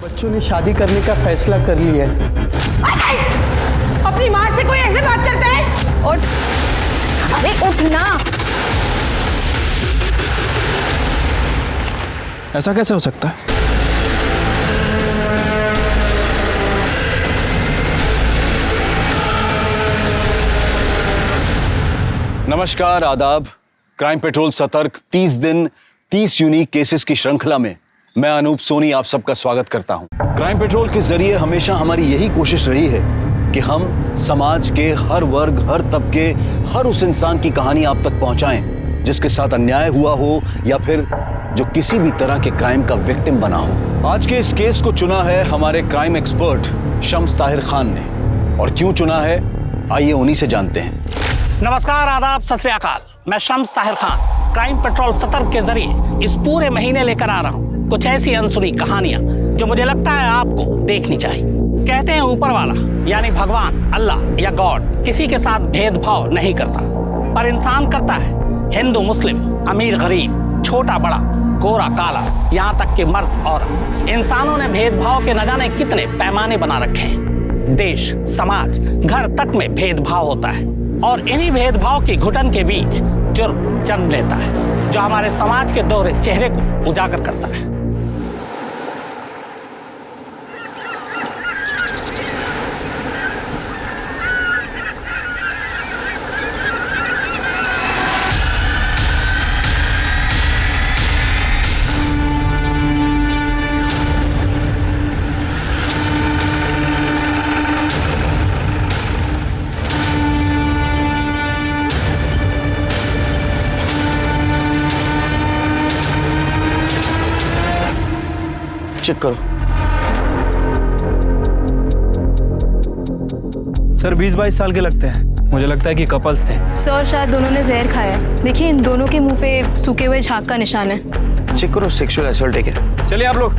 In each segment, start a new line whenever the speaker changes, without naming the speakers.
बच्चों ने शादी करने का फैसला कर लिया है।
अपनी माँ से कोई ऐसे बात करता है?
उठ, अरे उठ ना।
ऐसा कैसे हो सकता है?
नमस्कार, आदाब। क्राइम पेट्रोल सतर्क 30 दिन 30 यूनिक केसेस की श्रृंखला में मैं अनूप सोनी आप सबका स्वागत करता हूं। क्राइम पेट्रोल के जरिए हमेशा हमारी यही कोशिश रही है कि हम समाज के हर वर्ग, हर तबके, हर उस इंसान की कहानी आप तक पहुंचाएं जिसके साथ अन्याय हुआ हो या फिर जो किसी भी तरह के क्राइम का विक्टिम बना हो। आज के इस केस को चुना है हमारे क्राइम एक्सपर्ट शम्स ताहिर खान ने। और क्यों चुना है, आइए उन्हीं से जानते हैं।
नमस्कार, आदाब, सत श्री अकाल। मैं शम्स ताहिर खान क्राइम पेट्रोल सतर्क के जरिए इस पूरे महीने लेकर आ रहा हूँ कुछ ऐसी अनसुनी कहानियां जो मुझे लगता है आपको देखनी चाहिए। कहते हैं ऊपर वाला यानी भगवान, अल्लाह या गॉड किसी के साथ भेदभाव नहीं करता, पर इंसान करता है। हिंदू, मुस्लिम, अमीर, गरीब, छोटा बड़ा, गोरा काला, यहाँ तक कि मर्द औरत, इंसानों ने भेदभाव के न जाने कितने पैमाने बना रखे हैं। देश, समाज, घर तक में भेदभाव होता है और इन्हीं भेदभाव की घुटन के बीच जुर्म जन्म लेता है जो हमारे समाज के दोहरे चेहरे को उजागर करता है।
चेक करो।
सर 20-22 साल के लगते हैं। मुझे लगता है कि कपल्स थे।
सर शायद दोनों ने जहर खाया है। देखिए इन दोनों के मुंह पे सूखे हुए झाग का निशान है।
चेक करो, सेक्सुअल असॉल्ट है।
चलिए आप लोग।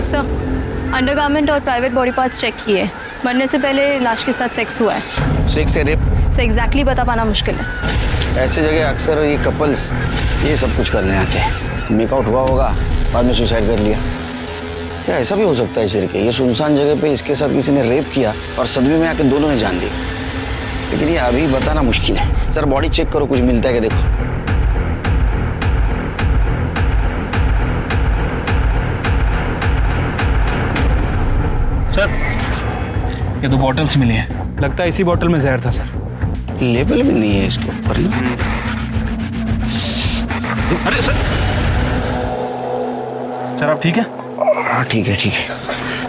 सर अंडरगारमेंट और प्राइवेट बॉडी पार्ट्स चेक किए। मरने से पहले लाश के साथ सेक्स हुआ है।
सेक्स या रेप?
सर एग्जैक्टली बता पाना मुश्किल है।
ऐसे जगह अक्सर ये कपल्स ये सब कुछ करने आते हैं। मेकआउट हुआ होगा, बाद में सुसाइड कर लिया। क्या ऐसा भी हो सकता है सिर के? ये सुनसान जगह पे इसके साथ किसी ने रेप किया और सदमे में आके दोनों ने जान दी। लेकिन ये अभी बताना मुश्किल है। सर बॉडी चेक करो, कुछ मिलता है क्या देखो।
सर ये 2 बॉटल्स मिली हैं। लगता है इसी बॉटल में जहर था सर।
लेबल भी नहीं है इसके ऊपर ना।
अरे सर आप ठीक है?
हाँ ठीक है ठीक है।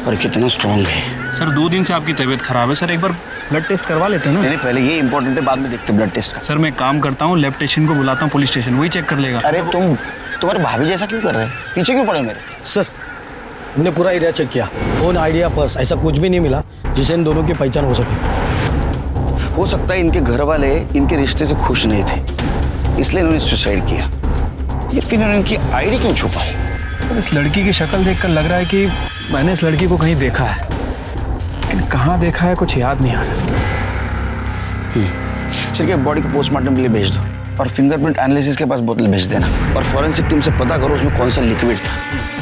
और कितना स्ट्रॉन्ग है
सर। 2 दिन से आपकी तबीयत खराब है सर, एक बार ब्लड टेस्ट करवा लेते हैं ना।
नहीं पहले ये इंपॉर्टेंट है, बाद में देखते ब्लड टेस्ट का।
सर मैं एक काम करता हूँ, लैब टेक्नीशियन को बुलाता हूँ पुलिस स्टेशन, वही चेक कर लेगा।
अरे तुम्हारे भाभी जैसा क्यों कर रहे हैं? पीछे क्यों पड़े मेरे?
सर हमने पूरा एरिया चेक किया, फोन, आइडिया, पर्स, ऐसा कुछ भी नहीं मिला जिससे इन दोनों की पहचान हो सके।
हो सकता है इनके घर वाले इनके रिश्ते से खुश नहीं थे, इसलिए इन्होंने सुसाइड किया। ये फिर इन्होंने इनकी आईडी क्यों छुपाई?
तो इस लड़की की शक्ल देखकर लग रहा है कि मैंने इस लड़की को कहीं देखा है, लेकिन कहाँ देखा है कुछ याद नहीं आ रहा।
सिर्फ बॉडी को पोस्टमार्टम के लिए भेज दो और फिंगरप्रिंट एनालिसिस के पास बोतल भेज देना और फॉरेंसिक टीम से पता करो उसमें कौन सा लिक्विड था,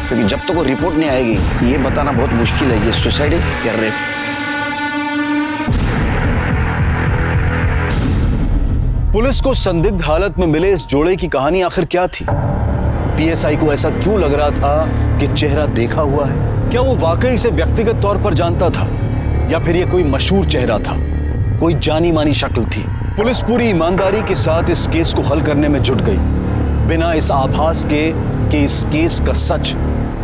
क्योंकि जब तक वो रिपोर्ट नहीं आएगी ये बताना बहुत मुश्किल है ये सुसाइड है या रेप।
पुलिस को संदिग्ध हालत में मिले इस जोड़े की कहानी आखिर क्या थी? पीएसआई को ऐसा क्यों लग रहा था कि चेहरा देखा हुआ है? क्या वो वाकई इसे व्यक्तिगत तौर पर जानता था या फिर ये कोई मशहूर चेहरा था, कोई जानी मानी शक्ल थी? पुलिस पूरी ईमानदारी के साथ इस केस को हल करने में जुट गई, बिना इस आभास के कि इस केस का सच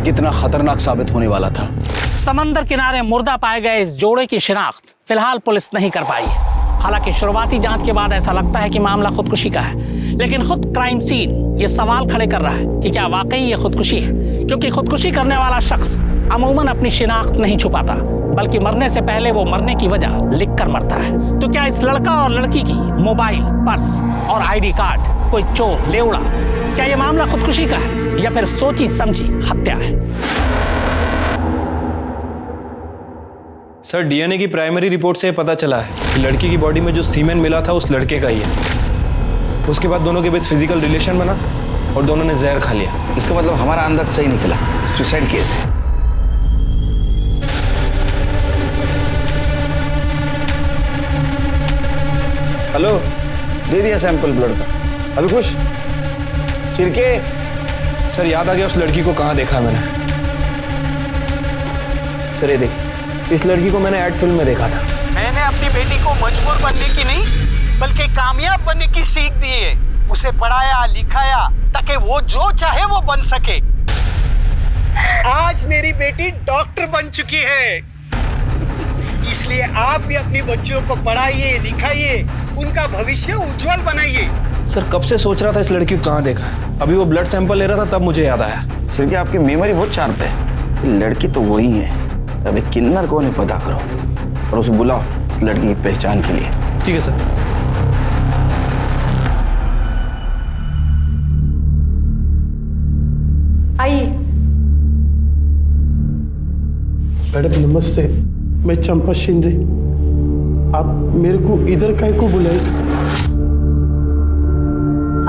कितना खतरनाक साबित होने वाला था।
समंदर किनारे मुर्दा पाए गए इस जोड़े की शिनाख्त फिलहाल पुलिस नहीं कर पाई है। हालांकि शुरुआती जांच के बाद ऐसा लगता है कि मामला खुदकुशी का है, लेकिन खुद क्राइम सीन ये सवाल खड़े कर रहा है कि क्या वाकई ये खुदकुशी है, क्योंकि खुदकुशी करने वाला शख्स अमूमन अपनी शिनाख्त नहीं छुपाता, बल्कि मरने से पहले वो मरने की वजह लिख कर मरता है। तो क्या इस लड़का और लड़की की मोबाइल, पर्स और आईडी कार्ड कोई चोर लेवड़ा, क्या ये मामला खुदकुशी का है या फिर सोची समझी हत्या है?
सर डीएनए की प्राइमरी रिपोर्ट से पता चला है कि लड़की की बॉडी में जो सीमेन मिला था उस लड़के का ही है। उसके बाद दोनों के बीच फिजिकल रिलेशन बना और दोनों ने जहर खा लिया।
इसका मतलब हमारा अंदाज सही निकला, सुसाइड केस है। हेलो, दे दिया सैंपल ब्लड का। अभी खुश चिरके।
सर याद आ गया उस लड़की को कहाँ देखा मैंने। सर ये देखिए, इस लड़की को मैंने एड फिल्म में देखा था।
मैंने अपनी बेटी को मजबूर बनने की नहीं बल्कि कामयाब बनने की सीख दी है। उसे पढ़ाया लिखाया ताकि वो जो चाहे वो बन सके। आज मेरी बेटी डॉक्टर बन चुकी है। इसलिए आप भी अपनी बच्चियों को पढ़ाइए लिखाइए, उनका भविष्य उज्जवल बनाइए।
सर कब से सोच रहा था इस लड़की को कहाँ देखा है। अभी वो ब्लड सैंपल ले रहा था तब मुझे याद आया।
सिर्फ आपकी मेमोरी बहुत शार्प है। लड़की तो वही है। अभी किन्नर कौन है पता करो और उसे बुलाओ इस लड़की की पहचान के लिए।
ठीक है सर।
आइए।
मैडम नमस्ते, मैं चंपा शिंदे। आप मेरे को इधर काहे को बुलाए?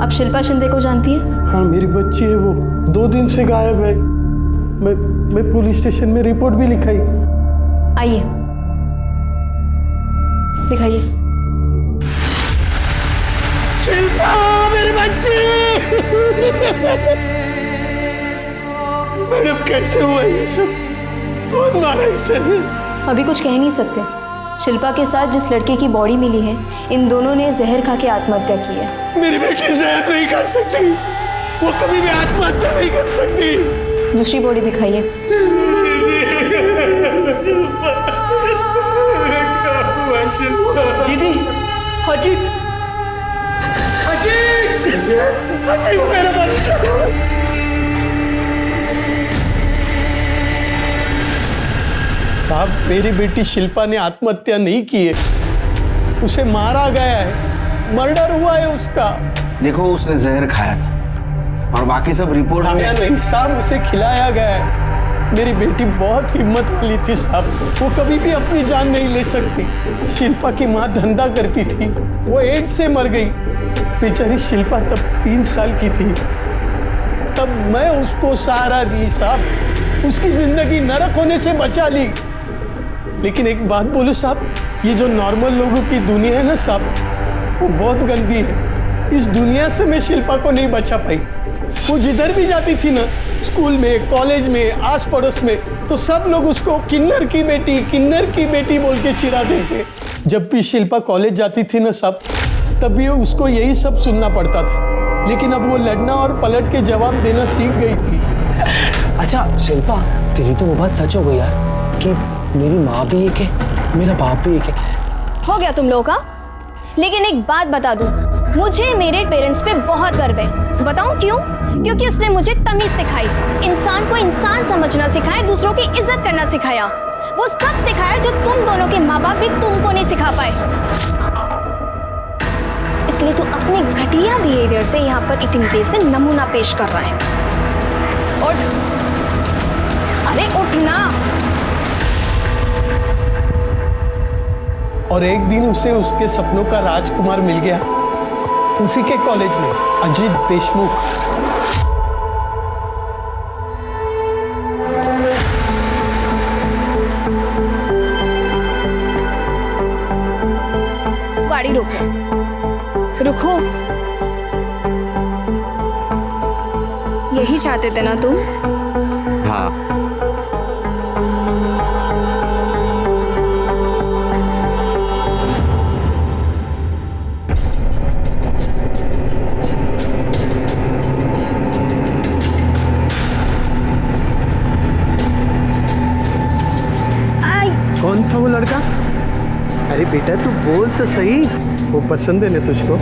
आप शिल्पा शिंदे को जानती हैं?
हाँ, मेरी बच्ची है, वो 2 दिन से गायब है। मैं पुलिस स्टेशन में रिपोर्ट भी लिखाई।
आइए दिखाइए।
शिल्पा मेरी बच्ची। मैडम कैसे हुआ ये सब? कौन मारा इसे?
अभी कुछ कह नहीं सकते। शिल्पा के साथ जिस लड़के की बॉडी मिली है, इन दोनों ने जहर खा के आत्महत्या की है।
मेरी बेटी जहर नहीं खा सकती, वो कभी भी आत्महत्या नहीं कर सकती।
दूसरी बॉडी दिखाइए।
दीदी, अजीत, अजीत, अजीत मेरा बच्चा। साहब, मेरी बेटी शिल्पा ने आत्महत्या नहीं की है, उसे मारा गया है, मर्डर हुआ है उसका।
देखो उसने जहर खाया था और बाकी सब रिपोर्ट
खाया नहीं साहब, उसे खिलाया गया है। मेरी बेटी बहुत हिम्मत वाली थी साहब, वो कभी भी अपनी जान नहीं ले सकती। शिल्पा की माँ धंधा करती थी, वो एड्स से मर गई। बेचारी शिल्पा तब 3 साल की थी, तब मैं उसको सहारा दी साहब, उसकी जिंदगी नरक होने से बचा ली। लेकिन एक बात बोलूं साहब, ये जो नॉर्मल लोगों की दुनिया है ना साहब, वो बहुत गंदी है। इस दुनिया से मैं शिल्पा को नहीं बचा पाई। वो जिधर भी जाती थी ना, स्कूल में, कॉलेज में, आस पड़ोस में, तो सब लोग उसको किन्नर की बेटी बोल के चिढ़ाते थे। जब भी शिल्पा कॉलेज जाती थी ना साहब, तब भी उसको यही सब सुनना पड़ता था। लेकिन अब वो लड़ना और पलट के जवाब देना सीख गई थी।
अच्छा शिल्पा, तेरी तो वो बात सच हो गई यार कि मेरी माँ भी एक है, मेरा बाप भी एक है।
हो गया तुम लोगों का। लेकिन एक बात बता दूं, मुझे मेरे पेरेंट्स पे बहुत गर्व है। बताऊं क्यों? क्योंकि उसने मुझे तमीज सिखाई, इंसान को इंसान समझना सिखाया, दूसरों की इज्जत करना सिखाया। वो सब सिखाया जो तुम दोनों के माँ बाप भी तुमको नहीं सिखा पाए। इसलिए तू अपने घटिया बिहेवियर से यहाँ पर इतनी देर से नमूना पेश कर रहा है। उठ, अरे उठना।
और एक दिन उसे उसके सपनों का राजकुमार मिल गया, उसी के कॉलेज में, अजीत देशमुख।
गाड़ी रोको, रुको। यही चाहते थे ना तुम?
हाँ।
कौन था वो लड़का? अरे बेटा तू बोल तो सही, वो पसंद है ना तुझको?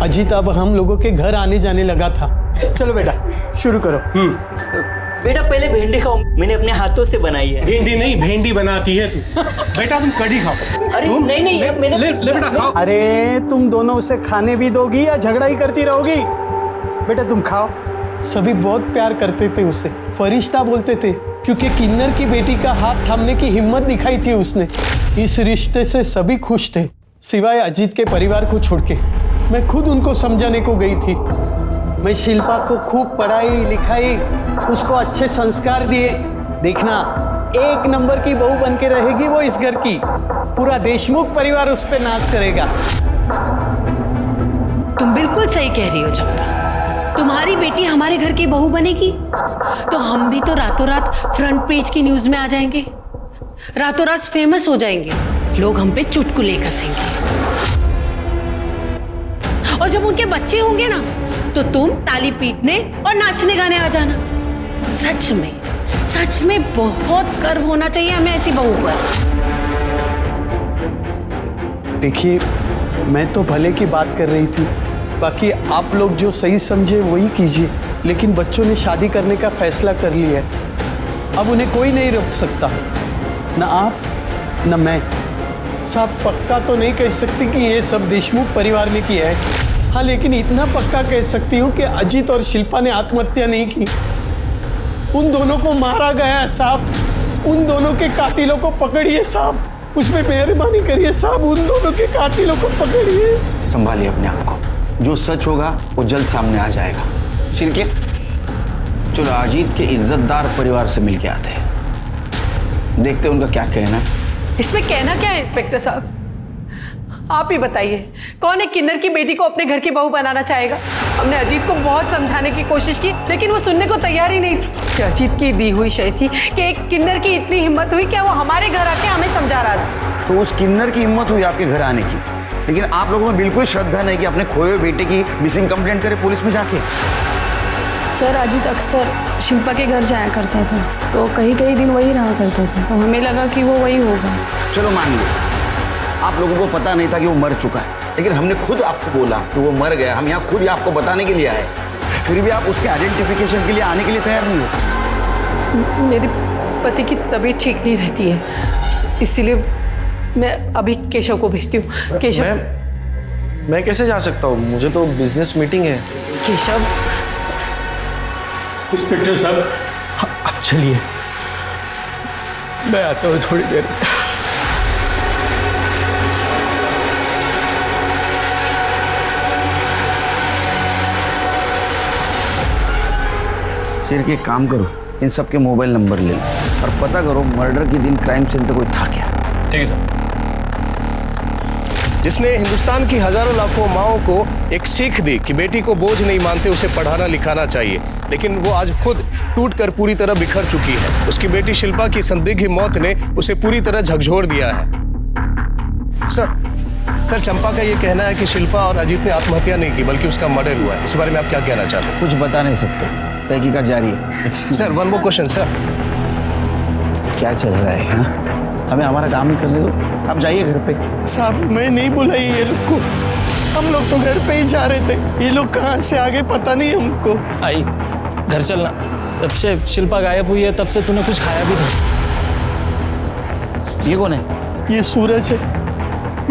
अजीत अब हम लोगों के घर आने जाने लगा था। चलो बेटा शुरू करो।
बेटा पहले भिंडी खाओ, मैंने अपने हाथों से बनाई है।
भिंडी नहीं, भेंडी बनाती है तू। बेटा तुम कढ़ी खाओ।
अरे नहीं मैंने
ले बेटा खाओ। अरे तुम दोनों उसे खाने भी दोगी या झगड़ा ही करती रहोगी? बेटा तुम खाओ। सभी बहुत प्यार करते थे उसे, फरिश्ता बोलते थे। क्योंकि किन्नर की बेटी का हाथ थामने की हिम्मत दिखाई थी उसने। इस रिश्ते से सभी खुश थे सिवाय अजीत के परिवार को छोड़ के। मैं खुद उनको समझाने को गई थी। मैं शिल्पा को खूब पढ़ाई लिखाई, उसको अच्छे संस्कार दिए। देखना, एक नंबर की बहू बन के रहेगी वो इस घर की। पूरा देशमुख परिवार उस पर नाच करेगा।
तुम बिल्कुल सही कह रही हो चंपा। तुम्हारी बेटी हमारे घर की बहू बनेगी तो हम भी तो रातों रात फ्रंट पेज की न्यूज में आ जाएंगे, रातों रात फेमस हो जाएंगे, लोग हम पे चुटकुले कसेंगे। और जब उनके बच्चे होंगे ना तो तुम ताली पीटने और नाचने गाने आ जाना। सच में बहुत गर्व होना चाहिए हमें ऐसी बहू पर।
देखिए, मैं तो भले की बात कर रही थी, बाकी आप लोग जो सही समझे वही कीजिए। लेकिन बच्चों ने शादी करने का फैसला कर लिया है, अब उन्हें कोई नहीं रोक सकता, न आप न मैं। साहब, पक्का तो नहीं कह सकती कि ये सब देशमुख परिवार ने किया है। हाँ, लेकिन इतना पक्का कह सकती हूँ कि अजीत और शिल्पा ने आत्महत्या नहीं की। उन दोनों को मारा गया है साहब। उन दोनों के कातिलों को पकड़िए साहब, उसमें मेहरबानी करिए साहब, उन दोनों के कातिलों को पकड़िए।
संभालिए अपने आप को, जो सच होगा वो जल्द सामने आ जाएगा। शिरके, चलो अजीत के इज्जतदार परिवार से मिलके आते हैं, देखते हैं उनका क्या कहना है।
इसमें कहना क्या है इंस्पेक्टर साहब? आप ही बताइए, कौन एक किन्नर की बेटी को अपने घर की बहू बनाना चाहेगा? हमने अजीत को बहुत समझाने की कोशिश की, लेकिन वो सुनने को तैयार ही नहीं था। कि अजीत की दी हुई शय थी कि एक किन्नर की इतनी हिम्मत हुई क्या वो हमारे घर आके हमें समझा रहा था।
तो उस किन्नर की हिम्मत हुई आपके घर आने की, लेकिन आप लोगों में बिल्कुल श्रद्धा नहीं कि अपने खोए हुए बेटे की मिसिंग कंप्लेंट करे पुलिस में जाके।
सर, अजीत अक्सर शिल्पा के घर जाया करता था, तो कहीं कहीं दिन वही रहा करता था, तो हमें लगा कि वो वही होगा।
चलो मान लो आप लोगों को पता नहीं था कि वो मर चुका है, लेकिन हमने खुद आपको बोला कि वो मर गया। हम यहाँ खुद ही आपको बताने के लिए आए, फिर भी आप उसके आइडेंटिफिकेशन के लिए आने के लिए तैयार नहीं हो।
मेरे पति की तबीयत ठीक नहीं रहती है, इसीलिए मैं अभी केशव को भेजती हूँ। केशव,
मैं कैसे जा सकता हूँ? मुझे तो बिजनेस मीटिंग है।
केशव।
इंस्पेक्टर साहब, अब चलिए, मैं आता हूँ थोड़ी देर।
सिर के काम करो, इन सब के मोबाइल नंबर ले लो और पता करो मर्डर के दिन क्राइम सीन पे कोई था क्या।
ठीक है सर।
जिसने हिंदुस्तान की हजारों लाखों माओं को एक सीख दी कि बेटी को बोझ नहीं मानते, उसे पढ़ाना लिखाना चाहिए, लेकिन वो आज खुद टूटकर पूरी तरह बिखर चुकी है। उसकी बेटी शिल्पा की संदिग्ध मौत ने उसे पूरी तरह झकझोर दिया है। सर, चंपा का ये कहना है कि शिल्पा और अजीत ने आत्महत्या नहीं की बल्कि उसका मर्डर हुआ है। इस बारे में आप क्या कहना चाहते हैं?
कुछ बता नहीं सकते, तहकीकात जारी है।
Sir, one more question sir.
क्या चल रहा है? हाँ? हमें हमारा काम ही करने दो, आप जाइए घर पे।
साहब, मैं नहीं बुलाई ये लोग को, हम लोग तो घर पे ही जा रहे थे। ये लोग कहाँ से आ गए पता नहीं हमको।
आई, घर चलना। जब से शिल्पा गायब हुई है तब से तूने कुछ खाया भी नहीं।
ये कौन है?
ये सूरज है,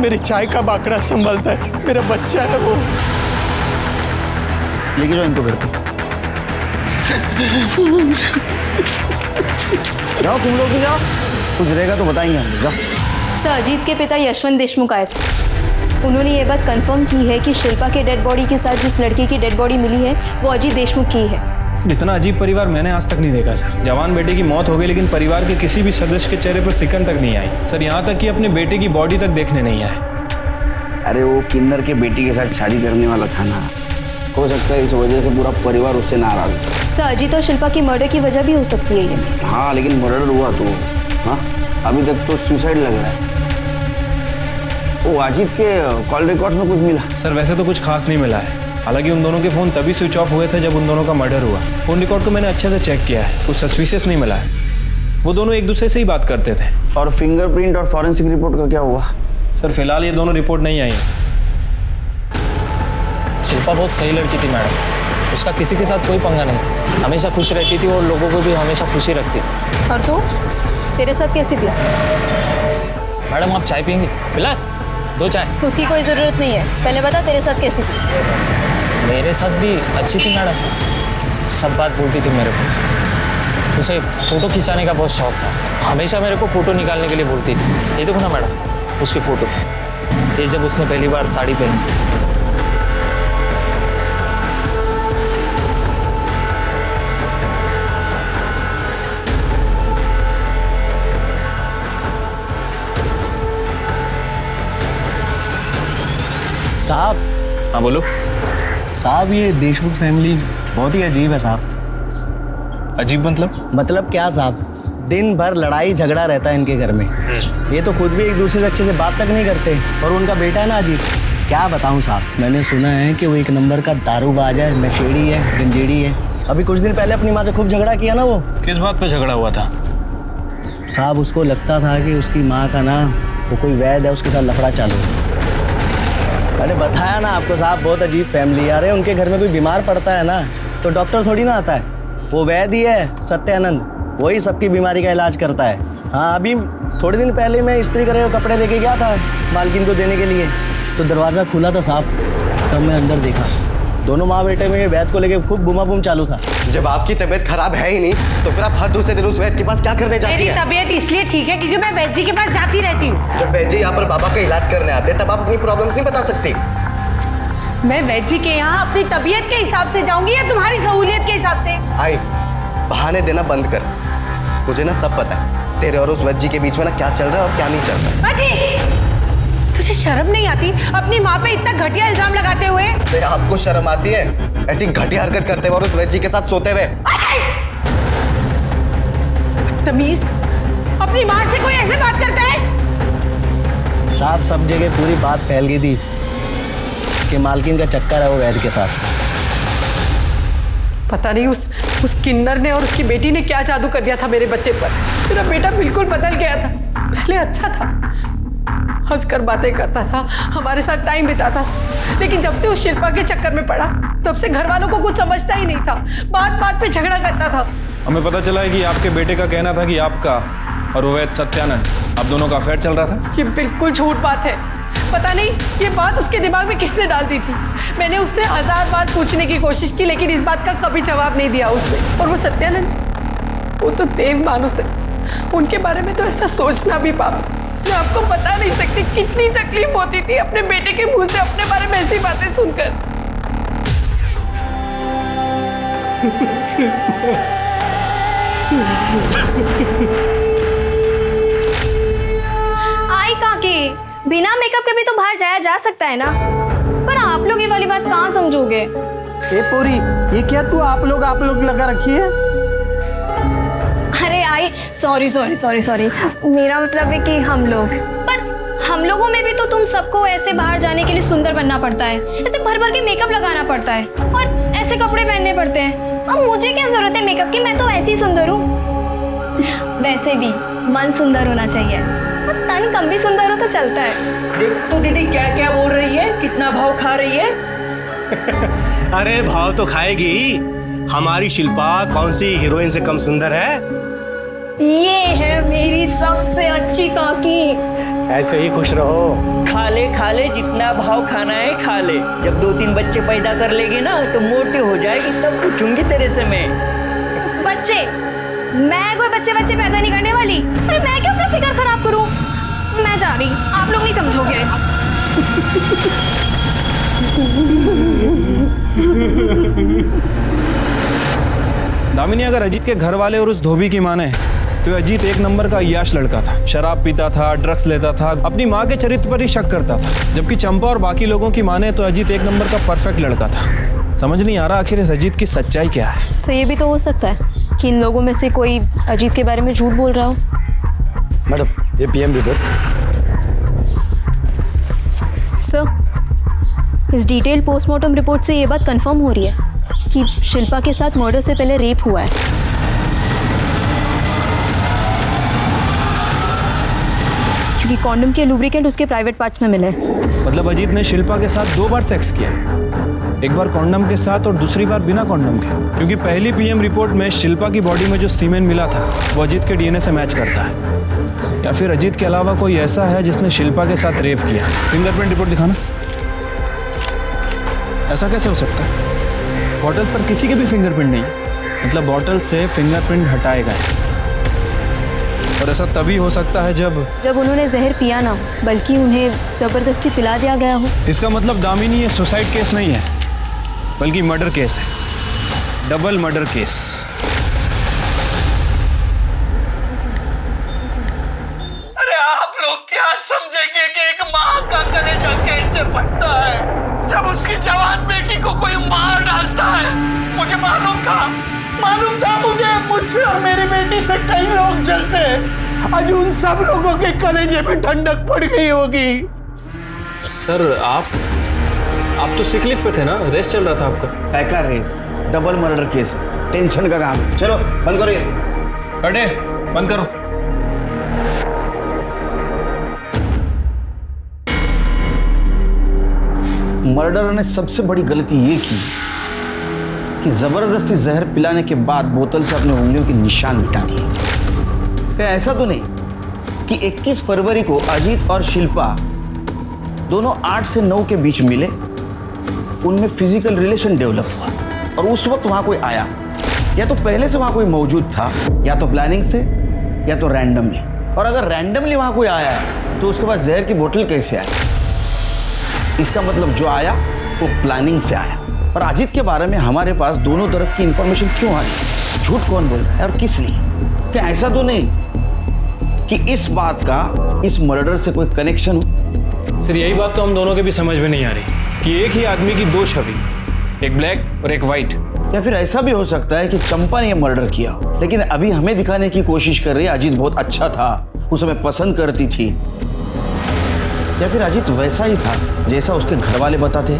मेरे चाय का बाकड़ा संभालता है, मेरा बच्चा है वो।
लेके जाओ इनको घर पे। जाओ तुम लोग भी जाओ, कुछ रहेगा तो बताएंगे हम। जाओ।
सर, अजीत के पिता यशवंत देशमुख आए थे। उन्होंने ये बात कंफर्म की है कि शिल्पा के डेड बॉडी के साथ जिस लड़की की डेड बॉडी मिली है वो अजीत देशमुख की है।
इतना अजीब परिवार मैंने आज तक नहीं देखा सर। जवान बेटे की मौत हो गई, लेकिन परिवार के किसी भी सदस्य के चेहरे पर सिकन तक नहीं आई सर। यहाँ तक कि अपने बेटे की बॉडी तक देखने नहीं आए।
अरे वो किन्नर के बेटी के साथ शादी करने वाला था ना, हो सकता है इस वजह से पूरा परिवार उससे नाराज हो।
सर, अजीत और शिल्पा की मर्डर की वजह भी हो सकती है ये।
हाँ, लेकिन मर्डर हुआ तो हाँ, अभी तक तो सुसाइड लग रहा है। वो अजीत के कॉल रिकॉर्ड्स में कुछ मिला?
सर, वैसे तो कुछ खास नहीं मिला है। हालांकि उन दोनों के फ़ोन तभी स्विच ऑफ हुए थे जब उन दोनों का मर्डर हुआ। फ़ोन रिकॉर्ड को मैंने अच्छे से चेक किया है, कुछ सस्पिशियस नहीं मिला है। वो दोनों एक दूसरे से ही बात करते थे।
और फिंगरप्रिंट और फॉरेंसिक रिपोर्ट का क्या हुआ?
सर, फिलहाल ये दोनों रिपोर्ट नहीं आई है।
शिल्पा बहुत सही लड़की थी मैडम, उसका किसी के साथ कोई पंगा नहीं था, हमेशा खुश रहती थी और लोगों को भी हमेशा खुशी रखती थी।
और तू, तेरे साथ कैसी थी?
मैडम, आप चाय पियेंगी? विलास, 2 चाय।
उसकी कोई ज़रूरत नहीं है, पहले बता तेरे साथ कैसी थी?
मेरे साथ भी अच्छी थी मैडम, सब बात बोलती थी मेरे को, उसे फ़ोटो खिंचाने का बहुत शौक था। हमेशा मेरे को फ़ोटो निकालने के लिए बोलती थी। ये देखो ना मैडम, उसकी फ़ोटो, ये जब उसने पहली बार साड़ी पहनी।
साहब।
हाँ बोलो।
साहब ये देशमुख फैमिली बहुत ही अजीब है साहब।
अजीब
मतलब क्या साहब, दिन भर लड़ाई झगड़ा रहता है इनके घर में। ये तो खुद भी एक दूसरे से अच्छे से बात तक नहीं करते। और उनका बेटा है ना अजीब, क्या बताऊं साहब, मैंने सुना है कि वो एक नंबर का दारूबाज है, नशेड़ी है, गंजेड़ी है। अभी कुछ दिन पहले अपनी माँ से खूब झगड़ा किया ना वो।
किस बात पे झगड़ा हुआ था?
साहब उसको लगता था कि उसकी माँ का ना वो कोई वैद है, उसके साथ लफड़ा चालू है। मैंने बताया ना आपको साहब, बहुत अजीब फैमिली। अरे उनके घर में कोई बीमार पड़ता है ना तो डॉक्टर थोड़ी ना आता है, वो वैद्य ही है सत्यानंद, वही सबकी बीमारी का इलाज करता है। हाँ अभी थोड़े दिन पहले मैं इस्त्री करे हुए कपड़े लेके गया था मालकिन को देने के लिए, तो दरवाज़ा खुला था साहब, तब मैं अंदर देखा दोनों माँ बेटे में वैद्य को लेके खूब बुमा बुम चालू था।
जब आपकी तबीयत खराब है ही नहीं तो फिर आप हर दूसरे दिन उस वैद्य के पास क्या करने जाती
मेरी
हैं?
तबीयत इसलिए ठीक है क्योंकि मैं वैद्य जी के पास जाती रहती हूँ।
जब वैद्य जी यहाँ पर बाबा का इलाज करने आते हैं तब आप अपनी प्रॉब्लम्स नहीं बता सकती।
मैं वैद्य जी के यहाँ अपनी तबीयत के हिसाब से जाऊंगी या तुम्हारी सहूलियत के हिसाब से?
आई बहाने देना बंद कर, मुझे ना सब पता है तेरे और उस वैद्य जी के बीच में ना क्या चल रहा है और क्या नहीं चल रहा
है। तुझे शर्म नहीं आती अपनी माँ पे इतना घटिया इल्जाम लगाते हुए?
तो आपको शर्म आती है ऐसी घटिया हरकत करते हुए और उस वैद्य जी के साथ सोते हुए?
तमीज, अपनी माँ से कोई ऐसे बात करता है?
साहब सब जगह पूरी बात फैल गई थी कि मालकिन का चक्कर है वो वैद्य के साथ।
पता नहीं उस किन्नर ने और उसकी बेटी ने क्या जादू कर दिया था मेरे बच्चे पर। मेरा बेटा बिल्कुल बदल गया था, पहले अच्छा था, हंसकर बातें करता था, हमारे साथ टाइम बिताता, लेकिन जब से उस शिल्पा के चक्कर में पड़ा तब से घर वालों को कुछ समझता ही नहीं था, बात बात पे झगड़ा करता था।
हमें पता चला है कि आपके बेटे का कहना था कि आपका और वैद्य सत्यानंद, आप दोनों का अफेयर चल रहा था।
ये बिल्कुल झूठ बात है। पता नहीं ये बात उसके दिमाग में किसने डाल दी थी। मैंने उससे 1000 बार पूछने की कोशिश की लेकिन इस बात का कभी जवाब नहीं दिया उसने। और वो सत्यानंद जी, वो तो देव मानुस है, उनके बारे में तो ऐसा सोचना भी पाप। मैं आपको बता नहीं सकती कितनी तकलीफ होती थी अपने बेटे के मुंह से अपने बारे में ऐसी बातें सुनकर।
आई काकी, बिना मेकअप के भी तो बाहर जाया जा सकता है ना, पर आप लोग ये वाली बात कहाँ समझोगे?
ए पूरी, ये क्या तू आप लोग लगा रखी है?
अरे आई सॉरी, मेरा मतलब है कि हम लोग, पर हम लोगों में भी तो तुम सबको ऐसे बाहर जाने के लिए सुंदर बनना पड़ता है, ऐसे भर भर के मेकअप लगाना पड़ता है और ऐसे कपड़े पहनने पड़ते हैं। अब मुझे क्या जरूरत है मेकअप की, मैं तो ऐसी सुंदर हूँ। वैसे भी मन सुंदर होना चाहिए, और तन कम भी सुंदर हो तो चलता है।
देखो तो दीदी क्या क्या बोल रही है, कितना भाव खा रही है।
अरे भाव तो खाएगी, हमारी शिल्पा कौन सी हीरोइन से कम सुंदर है?
ये है मेरी सबसे अच्छी काकी।
ऐसे ही खुश रहो।
खा ले जितना भाव खाना है खा ले, जब 2-3 बच्चे पैदा कर लेगी ना तो मोटी हो जाएगी, तब पूछूंगी तेरे से मैं।
बच्चे? मैं कोई बच्चे पैदा नहीं करने वाली। अरे मैं क्यों अपना फिक्र खराब करूं? मैं जा रही, आप लोग नहीं समझोगे।
दामिनी, अगर अजीत के घर वाले और उस धोबी की माने तो अजीत एक नंबर का अय्याश लड़का था, शराब पीता था, ड्रग्स लेता था, अपनी माँ के चरित्र पर ही शक करता था। जबकि चंपा और बाकी लोगों की माने तो अजीत एक नंबर का परफेक्ट लड़का था। समझ नहीं आ रहा आखिर इस अजीत की सच्चाई क्या है।
सो ये भी तो हो सकता है कि इन लोगों में से कोई अजीत के बारे में झूठ बोल रहा हो।
मैडम, ये पीएम रिपोर्ट।
सर, इस डिटेल पोस्टमार्टम रिपोर्ट से ये बात कंफर्म हो रही है कि शिल्पा के साथ मर्डर से पहले रेप हुआ है। क्योंकि कॉन्डम के लुब्रिकेंट उसके प्राइवेट पार्ट्स में मिले।
मतलब अजीत ने शिल्पा के साथ 2 बार सेक्स किया, एक बार कॉन्डम के साथ और दूसरी बार बिना कॉन्डम के। क्योंकि पहली पीएम रिपोर्ट में शिल्पा की बॉडी में जो सीमेन मिला था वो अजीत के डीएनए से मैच करता है। या फिर अजीत के अलावा कोई ऐसा है जिसने शिल्पा के साथ रेप किया। फिंगरप्रिंट रिपोर्ट दिखाना। ऐसा कैसे हो सकता है? बॉटल पर किसी के भी फिंगरप्रिंट नहीं। मतलब बॉटल से फिंगरप्रिंट हटाए गए। और ऐसा तभी हो सकता है जब
उन्होंने जहर पिया ना हो, बल्कि उन्हें जबरदस्ती पिला दिया गया हो।
इसका मतलब दामिनी ये सुसाइड केस नहीं है, बल्कि मर्डर केस है, डबल मर्डर केस।
अरे आप लोग क्या समझेंगे कि एक माँ का कलेजा कैसे फटता है जब उसकी जवान बेटी को कोई मार डालता है। मुझे मालूम था मुझसे और मेरी बेटी से कई लोग जलते हैं। आज उन सब लोगों के कलेजे में ठंडक पड़ गई होगी।
सर आप तो सिक लीव पे थे ना, रेस्ट चल रहा था आपका।
क्या race? Double murder case, tension का काम। चलो बंद करो ये।
अरे बंद करो।
मर्डर ने सबसे बड़ी गलती ये की कि जबरदस्ती जहर पिलाने के बाद बोतल से अपने उंगलियों के निशान मिटा दिए। क्या ऐसा तो नहीं कि 21 फरवरी को अजीत और शिल्पा दोनों 8 से 9 के बीच मिले, उनमें फिजिकल रिलेशन डेवलप हुआ और उस वक्त वहां कोई आया, या तो पहले से वहां कोई मौजूद था, या तो प्लानिंग से, या तो रैंडमली। और अगर रैंडमली वहां कोई आया है तो उसके बाद जहर की बोतल कैसे आई? इसका मतलब जो आया वो प्लानिंग से आया। और अजीत के बारे में हमारे पास दोनों तरफ की इंफॉर्मेशन क्यों आई? झूठ कौन बोल रहा है और किस लिए? क्या ऐसा तो नहीं कि इस बात का इस मर्डर से कोई कनेक्शन हो?
सर यही बात तो हम दोनों के भी समझ में नहीं आ रही कि एक ही आदमी की दो छवि, एक ब्लैक और एक व्हाइट।
या फिर ऐसा भी हो सकता है कि चंपा ने यह मर्डर किया, लेकिन अभी हमें दिखाने की कोशिश कर रही है अजीत बहुत अच्छा था, उसे हमें पसंद करती थी। या फिर अजीत वैसा ही था जैसा उसके घर वाले बताते।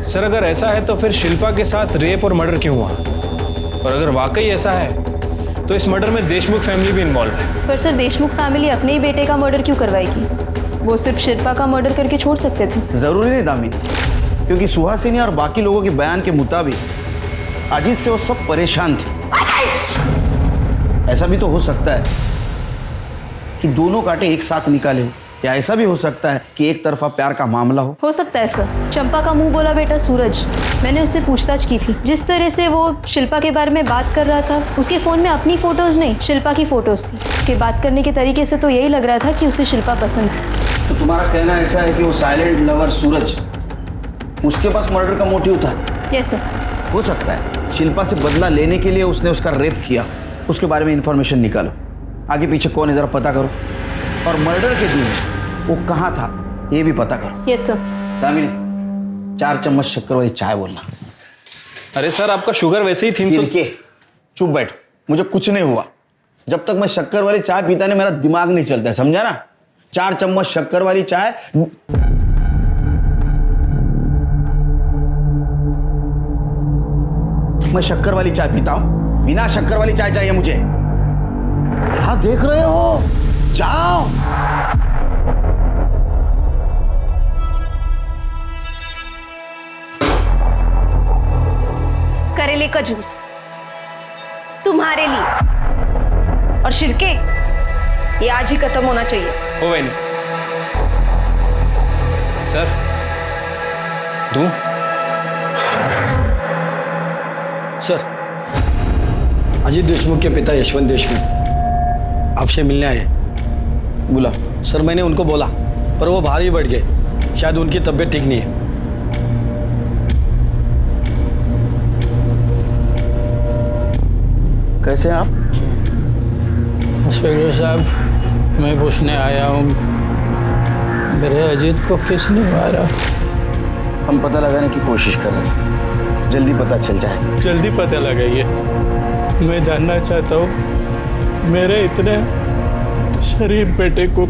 सर अगर ऐसा है तो फिर शिल्पा के साथ रेप और मर्डर क्यों हुआ? और अगर वाकई ऐसा है तो इस मर्डर में देशमुख फैमिली भी इन्वॉल्व है।
पर सर देशमुख फैमिली अपने ही बेटे का मर्डर क्यों करवाएगी? वो सिर्फ शिल्पा का मर्डर करके छोड़ सकते थे।
जरूरी नहीं दामिनी, क्योंकि सुहासिनी और बाकी लोगों के बयान के मुताबिक अजीत से वो सब परेशान थे। ऐसा भी तो हो सकता है कि दोनों कांटे एक साथ निकाले हो, या ऐसा भी हो सकता है कि एक तरफा प्यार का मामला हो
सकता है सर। चंपा का मुंह बोला बेटा सूरज, मैंने उससे पूछताछ की थी। जिस तरह से वो शिल्पा के बारे में बात कर रहा था, उसके फोन में अपनी फोटोज नहीं शिल्पा की फोटोज थी। उसके बात करने के तरीके से तो यही लग रहा था कि उसे शिल्पा पसंद थी।
तो तुम्हारा कहना ऐसा है कि वो साइलेंट लवर सूरज, उसके पास मर्डर का मोटिव था?
Yes sir.
हो सकता है शिल्पा से बदला लेने के लिए उसने उसका रेप किया। उसके बारे में इंफॉर्मेशन निकालो, आगे पीछे कौन है जरा पता करो, और मर्डर के दिन वो कहाँ था ये भी पता करो।
Yes sir.
दामिनी 4 चम्मच शक्कर वाली चाय बोलना।
अरे सर आपका शुगर वैसे ही थी
तो चुप बैठ, मुझे कुछ नहीं हुआ। जब तक मैं शक्कर वाली चाय पीता नहीं मेरा दिमाग नहीं चलता है, समझा ना? 4 चम्मच शक्कर वाली चाय। मैं शक्कर वाली चाय पीता हूं, बिना शक्कर वाली चाय चाहिए मुझे। क्या देख रहे हो? जाओ।
करेले का जूस तुम्हारे लिए, और शिरके ये आज ही खत्म होना चाहिए।
हो गई नहीं सर, दूं?
सर अजीत देशमुख के पिता यशवंत देशमुख आपसे मिलने आए।
बोला
सर, मैंने उनको बोला पर वो बाहर ही बैठ गए, शायद उनकी तबीयत ठीक नहीं है।
कैसे आप?
इंस्पेक्टर साहब, मैं पूछने आया हूँ मेरे अजीत को किसने मारा?
हम पता लगाने की कोशिश कर रहे हैं, जल्दी पता चल जाए।
जल्दी पता लगाइए। मैं जानना चाहता हूँ मेरे इतने शरीफ बेटे को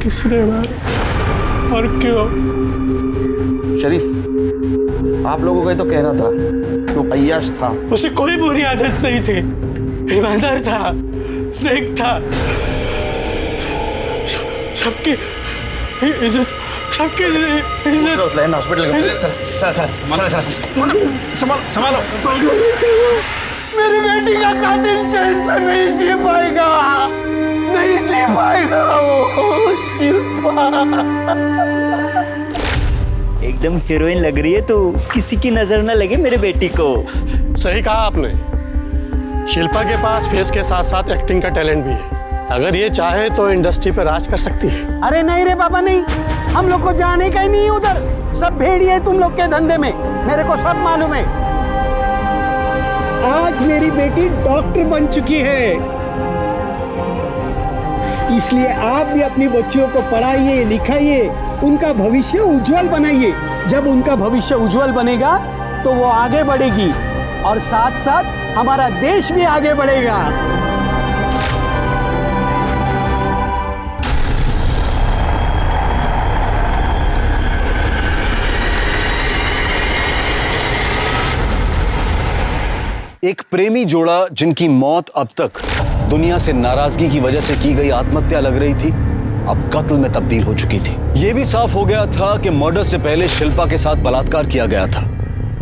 किसने मारा और क्यों?
शरीफ, आप लोगों का तो कहना था कि वो अय्याश था।
उसे कोई बुरी आदत नहीं थी, ईमानदार था, नेक था, सबकी इज्जत, सबकी इज्जत।
हॉस्पिटल संभालो।
मेरी बेटी का कातिल चैन से नहीं जी पाएगा, नहीं जी पाएगा वो शिल्पा।
एकदम हीरोइन लग रही है तो किसी की नजर ना लगे मेरे बेटी को।
सही कहा आपने, शिल्पा के पास फेस के साथ साथ एक्टिंग का टैलेंट भी है। अगर ये चाहे तो इंडस्ट्री पे राज कर सकती है।
अरे नहीं रे बाबा नहीं, हम लोग को जाने का ही नहीं उधर। सब भेड़िए तुम लोग के धंधे में, मेरे को सब मालूम है। आज मेरी बेटी डॉक्टर बन चुकी है, इसलिए आप भी अपनी बच्चियों को पढ़ाइए लिखाइए, उनका भविष्य उज्जवल बनाइए। जब उनका भविष्य उज्जवल बनेगा तो वो आगे बढ़ेगी और साथ साथ हमारा देश भी आगे बढ़ेगा।
एक प्रेमी जोड़ा जिनकी मौत अब तक दुनिया से नाराजगी की वजह से की गई आत्महत्या लग रही थी, अब कत्ल में तब्दील हो चुकी थी। यह भी साफ हो गया था कि मर्डर से पहले शिल्पा के साथ बलात्कार किया गया था।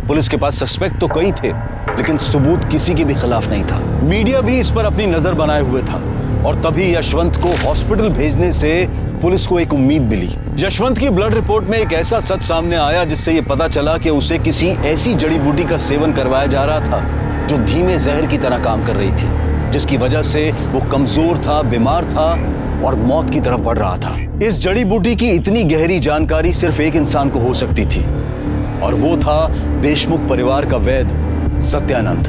पुलिस के पास सस्पेक्ट तो कई थे, लेकिन सबूत किसी के भी खिलाफ नहीं था। मीडिया भी इस पर अपनी नजर बनाए हुए था और तभी यशवंत को हॉस्पिटल भेजने से पुलिस को एक उम्मीद मिली। यशवंत की ब्लड रिपोर्ट में एक ऐसा सच सामने आया जिससे यह पता चला कि उसे किसी ऐसी जड़ी बूटी का सेवन करवाया जा रहा था जो धीमे जहर की तरह काम कर रही थी, जिसकी वजह से वो कमजोर था, बीमार था और मौत की तरफ बढ़ रहा था। इस जड़ी बूटी की इतनी गहरी जानकारी सिर्फ एक इंसान को हो सकती थी और वो था देशमुख परिवार का वैद्य सत्यानंद।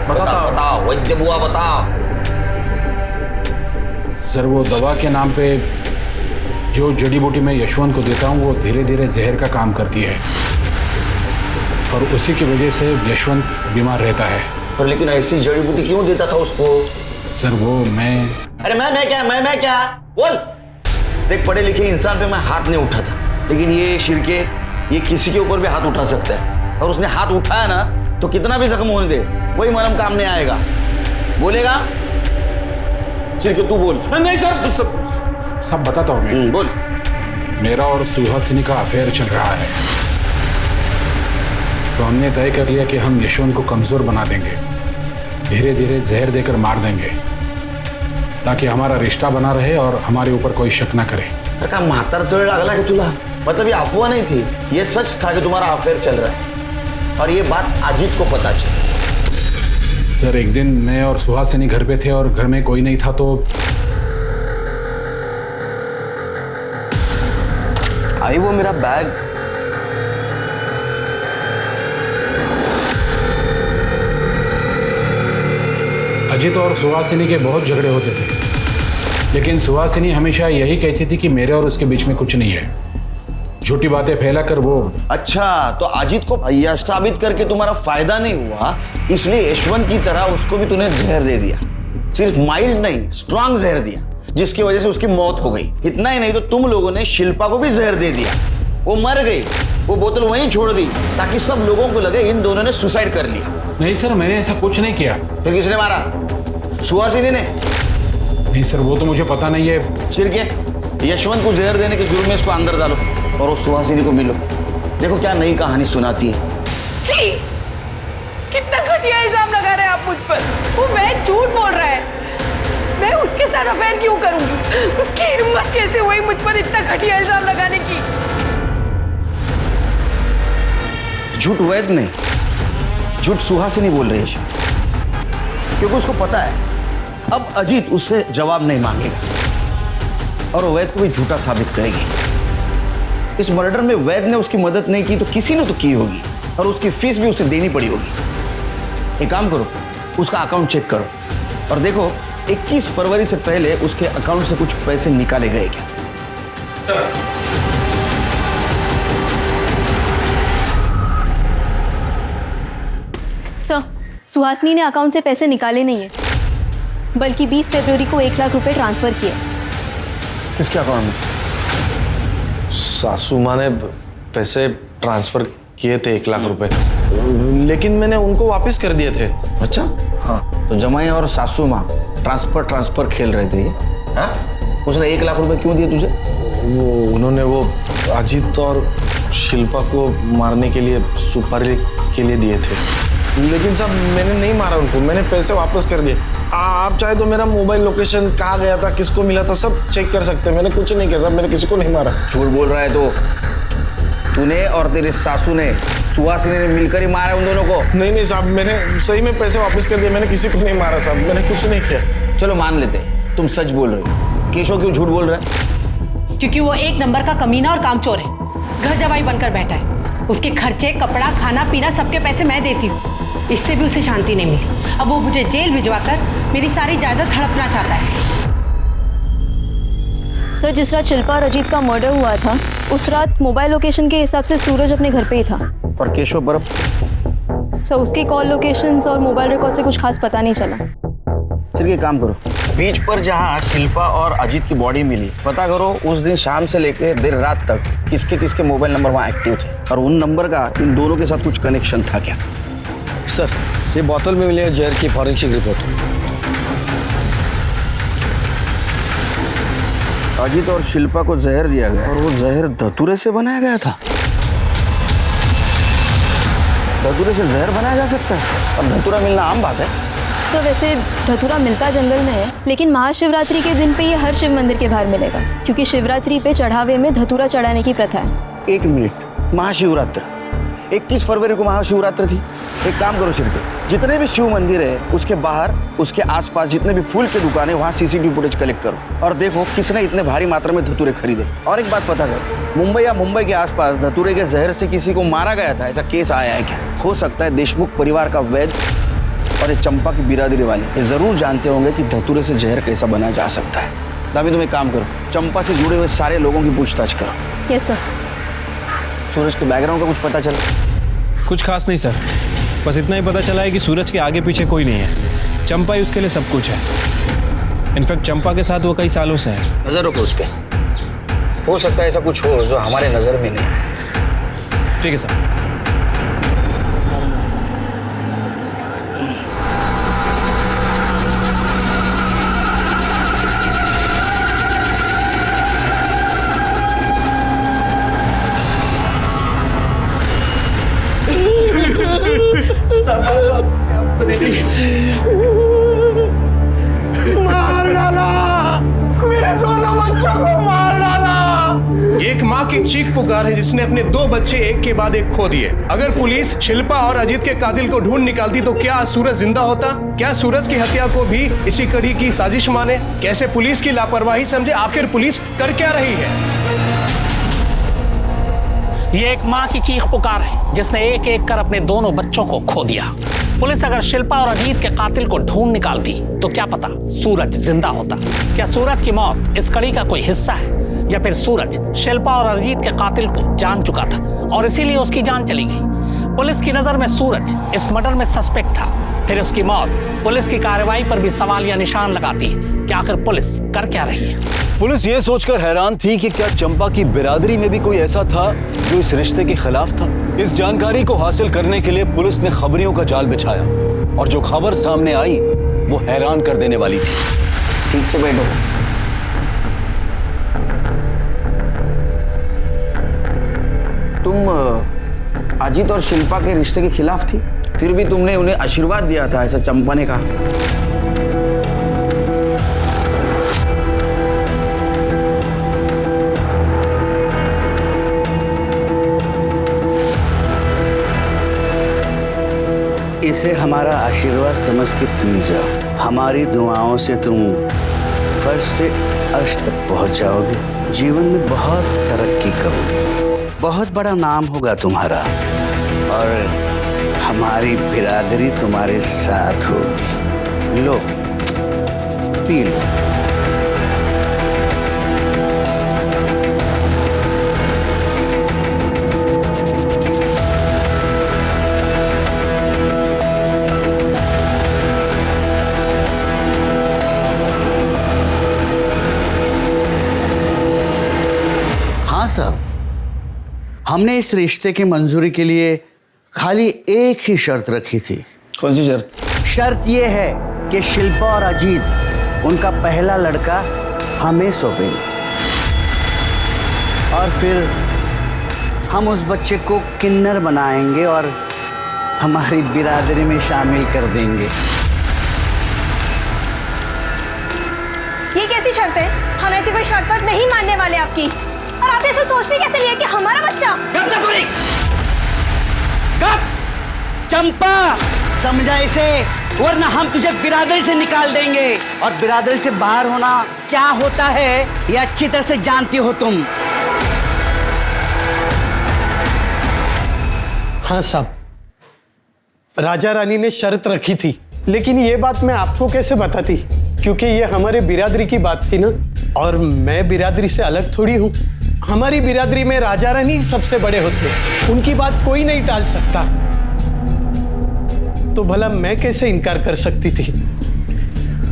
बताओ वैद्य बुआ बताओ।
सर वो दवा के नाम पे जो जड़ी बूटी मैं यशवंत को देता हूँ वो धीरे धीरे जहर का काम करती है और उसी की वजह से यशवंत बीमार रहता है।
पर लेकिन ऐसी जड़ी बूटी क्यों देता था उसको?
सर वो मैं
अरे मैं क्या बोल। देख पढ़े लिखे इंसान पे मैं हाथ नहीं उठा था, लेकिन ये शिरके ये किसी के ऊपर भी हाथ उठा सकता है और उसने हाथ उठाया ना तो कितना भी जख्म होने दे कोई मरहम काम नहीं आएगा। बोलेगा शिरके तू बोल।
नहीं सर सब बताता हूँ मैं।
बोल।
मेरा और सुहासिनी का अफेयर चल रहा है, तो हमने तय कर लिया कि हम यशवंत को कमजोर बना देंगे, धीरे धीरे जहर देकर मार देंगे ताकि हमारा रिश्ता बना रहे और हमारे ऊपर कोई शक ना करे।
अरे का मातर चढ़ लगला कि तुला? मतलब ये अफवाह नहीं थी, ये सच था कि तुम्हारा अफेयर चल रहा है और ये बात अजीत को पता चली।
सर एक दिन मैं और सुहासिनी घर पे थे और घर में कोई नहीं था तो
आई वो मेरा बैग।
अजीत और सुहासिनी के बहुत झगड़े होते थे, लेकिन सुहासिनी हमेशा यही कहती थी कि मेरे और उसके बीच में कुछ नहीं है। झूठी बातें फैलाकर वो।
अच्छा तो अजीत को अय्याश साबित करके तुम्हारा फायदा नहीं हुआ, इसलिए यशवंत की तरह उसको भी तूने जहर दे दिया। सिर्फ माइल्ड नहीं स्ट्रॉन्ग जहर दिया, जिसकी वजह से उसकी मौत हो गई। इतना ही नहीं तो तुम लोगों ने शिल्पा को भी जहर दे दिया, वो मर गई, वो बोतल वहीं छोड़ दी ताकि सब लोगों को लगे इन दोनों ने सुसाइड कर लिया।
नहीं सर मैंने ऐसा कुछ नहीं किया।
फिर किसने मारा? सुहासिनी ने?
नहीं सर वो तो मुझे पता नहीं है।
शिरके यशवंत को जहर देने के जुर्म में इसको अंदर डालो और उस सुहासिनी को मिलो, देखो क्या नई कहानी सुनाती है।
जी कितना घटिया इल्जाम लगा रहे हैं आप मुझ पर। वो मैं झूठ बोल रहा है, मैं उसके साथ अफेयर क्यों करूंगी? उसकी हिम्मत कैसे हुई मुझ पर इतना घटिया इल्जाम लगाने की?
झूठ वैद नहीं, झूठ सुहासिनी बोल रही है, क्योंकि उसको पता है अब अजीत उससे जवाब नहीं मांगेगा और वैद को भी झूठा साबित करेगी। इस मर्डर में वैद ने उसकी मदद नहीं की तो किसी ने तो की होगी और उसकी फीस भी उसे देनी पड़ी होगी। एक काम करो, उसका अकाउंट चेक करो और देखो 21 फरवरी से पहले उसके अकाउंट से कुछ पैसे निकाले गए क्या।
सर सुहासिनी ने अकाउंट से पैसे निकाले नहीं है, बल्कि 20 फरवरी को 1 लाख रुपए ट्रांसफर किए।
किसके अकाउंट में?
सासू माँ ने पैसे ट्रांसफर किए थे 1 लाख रुपए, लेकिन मैंने उनको वापस कर दिए थे।
अच्छा हाँ, तो जमाई और सासू माँ ट्रांसफर खेल रहे थे ये? हाँ? उसने 1 लाख रुपए क्यों दिए तुझे?
उन्होंने वो अजीत और शिल्पा को मारने के लिए सुपारी के लिए दिए थे, लेकिन साहब मैंने नहीं मारा उनको, मैंने पैसे वापस कर दिए। आप चाहे तो मेरा मोबाइल लोकेशन कहाँ गया था, किसको मिला था, सब चेक कर सकते हैं। मैंने कुछ नहीं किया साहब, मैंने किसी को नहीं मारा।
झूठ बोल रहा है तो तूने और तेरे सासू ने सुहासिनी ने मिलकर ही मारा उन दोनों को।
नहीं नहीं साहब, मैंने सही में पैसे वापस कर दिए, मैंने किसी को नहीं मारा साहब, मैंने कुछ नहीं किया।
चलो मान लेते तुम सच बोल रहे हो। केशव क्यों झूठ बोल रहा है?
क्योंकि वो एक नंबर का कमीना और कामचोर है, घर जवाई बनकर बैठा है। उसके खर्चे, कपड़ा, खाना पीना सबके पैसे मैं देती हूँ। इससे भी उसे शांति नहीं मिली। अब वो मुझे जेल भिजवाकर मेरी सारी जायदाद हड़पना चाहता है।
सर, जिस रात शिल्पा और अजीत का मर्डर हुआ था उस रात मोबाइल लोकेशन के हिसाब से सूरज अपने घर पे ही था।
और केशव बर्फ?
सर, उसकी कॉल लोकेशंस और मोबाइल रिकॉर्ड से कुछ खास पता नहीं चला।
चलिए एक काम करो, बीच पर जहाँ शिल्पा और अजीत की बॉडी मिली पता करो उस दिन शाम से लेकर देर रात तक किसके किसके मोबाइल नंबर वहाँ एक्टिव थे और उन नंबर का इन दोनों के साथ कुछ कनेक्शन था क्या?
सर, ये बोतल में मिले जहर की फॉरेंसिक रिपोर्ट।
अजीत और शिल्पा को जहर दिया गया और वो जहर धतूरे से बनाया गया था। धतूरे से जहर बनाया जा सकता है और धतूरा मिलना आम बात है।
सर, वैसे धतूरा मिलता जंगल में है, लेकिन महाशिवरात्रि के दिन पे ये हर शिव मंदिर के बाहर मिलेगा, क्योंकि शिवरात्रि पे चढ़ावे में धतूरा चढ़ाने की प्रथा है।
एक मिनट, महाशिवरात्रि 21 फरवरी को महाशिवरात्रि थी। एक काम करो शिल्पी, जितने भी शिव मंदिर है उसके बाहर उसके आसपास जितने भी फूल की दुकानें वहाँ सीसीटीवी फुटेज कलेक्ट करो और देखो किसने इतने भारी मात्रा में धतूरे खरीदे। और एक बात पता करो, मुंबई या मुंबई के आसपास धतूरे के जहर से किसी को मारा गया था ऐसा केस आया है क्या? हो सकता है देशमुख परिवार का वैद्य और ये चंपा की बिरादरी वाले ये जरूर जानते होंगे कि धतूरे से जहर कैसा बनाया जा सकता है। तभी तुम एक काम करो, चंपा से जुड़े हुए सारे लोगों की पूछताछ करो।
Yes sir.
सूरज के बैकग्राउंड का कुछ पता चला?
कुछ खास नहीं सर, बस इतना ही पता चला है कि सूरज के आगे पीछे कोई नहीं है। चंपा ही उसके लिए सब कुछ है। इनफैक्ट चंपा के साथ वो कई सालों से है।
नजर रखो उस पर, हो सकता है ऐसा कुछ हो जो हमारे नजर में नहीं।
ठीक है सर।
मार डाला, मेरे दोनों बच्चों को मार डाला।
एक माँ की चीख पुकार है जिसने अपने 2 बच्चे एक के बाद एक खो दिए। अगर पुलिस शिल्पा और अजीत के कातिल को ढूंढ निकालती तो क्या सूरज जिंदा होता? क्या सूरज की हत्या को भी इसी कड़ी की साजिश माने? कैसे पुलिस की लापरवाही समझे? आखिर पुलिस कर क्या रही है?
ये एक माँ की चीख पुकार है जिसने एक एक कर अपने दोनों बच्चों को खो दिया। पुलिस अगर शिल्पा और अजीत के कातिल को ढूंढ निकालती तो क्या पता सूरज जिंदा होता। क्या सूरज की मौत इस कड़ी का कोई हिस्सा है या फिर सूरज शिल्पा और अजीत के कातिल को जान चुका था और इसीलिए उसकी जान चली गई? पुलिस की नजर में सूरज इस मर्डर में सस्पेक्ट था, फिर उसकी मौत पुलिस की कार्रवाई पर भी सवाल या निशान लगाती है कि आखिर पुलिस कर क्या रही है।
पुलिस ये सोचकर हैरान थी कि क्या चंपा की बिरादरी में भी कोई ऐसा था जो इस रिश्ते के खिलाफ था। इस जानकारी को हासिल करने के लिए पुलिस ने खबरियों का जाल बिछाया और जो खबर सामने आई वो हैरान कर देने वाली थी।
ठीक से बैठो। तुम अजीत और शिल्पा के रिश्ते के खिलाफ थी, फिर भी तुमने उन्हें आशीर्वाद दिया था, ऐसा चंपा ने कहा।
इसे हमारा आशीर्वाद समझ के पी जाओ। हमारी दुआओं से तुम फर्श से अर्श तक पहुंच जाओगे, जीवन में बहुत तरक्की करोगे, बहुत बड़ा नाम होगा तुम्हारा और हमारी बिरादरी तुम्हारे साथ होगी। लो पी लो। साहब, हमने इस रिश्ते की मंजूरी के लिए खाली एक ही शर्त रखी थी।
कौन सी शर्त?
शर्त यह है कि शिल्पा और अजीत उनका पहला लड़का हमें सौंपेंगे और फिर हम उस बच्चे को किन्नर बनाएंगे और हमारी बिरादरी में शामिल कर देंगे।
ये कैसी शर्त है? हम ऐसी कोई शर्त पर नहीं मानने वाले आपकी। और आपने ऐसे सोच भी कैसे लिया कि हमारा बच्चा?
कब? चंपा, समझा इसे, वरना हम तुझे बिरादरी से निकाल देंगे। और बिरादरी से बाहर होना क्या होता है ये अच्छी तरह से जानती हो तुम।
हाँ साहब, राजा रानी ने शर्त रखी थी, लेकिन ये बात मैं आपको कैसे बताती, क्योंकि ये हमारे बिरादरी की बात थी ना, और मैं बिरादरी से अलग थोड़ी हूँ। हमारी बिरादरी में राजा रानी सबसे बड़े होते हैं, उनकी बात कोई नहीं टाल सकता। तो भला मैं कैसे इनकार कर सकती थी?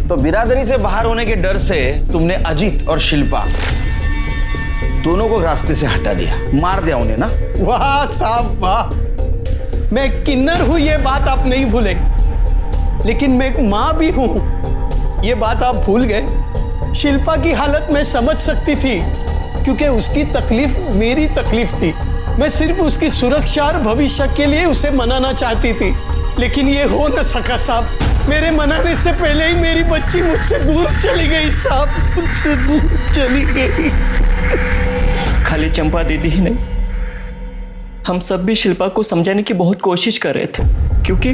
तो बिरादरी से बाहर होने के डर से तुमने अजीत और शिल्पा दोनों को रास्ते से हटा दिया, मार दिया उन्हें ना?
वाह साहब वाह, मैं किन्नर हूं ये बात आप नहीं भूले, लेकिन मैं एक मां भी हूं ये बात आप भूल गए। शिल्पा की हालत मैं समझ सकती थी, क्योंकि उसकी तकलीफ मेरी तकलीफ थी। मैं सिर्फ उसकी सुरक्षा और भविष्य के लिए उसे मनाना चाहती थी, लेकिन ये हो न सका साहब। मेरे मनाने से पहले ही मेरी बच्ची मुझसे दूर चली गई साहब, मुझसे दूर चली गई।
खाली चंपा दीदी ही नहीं, हम सब भी शिल्पा को समझाने की बहुत कोशिश कर रहे थे, क्योंकि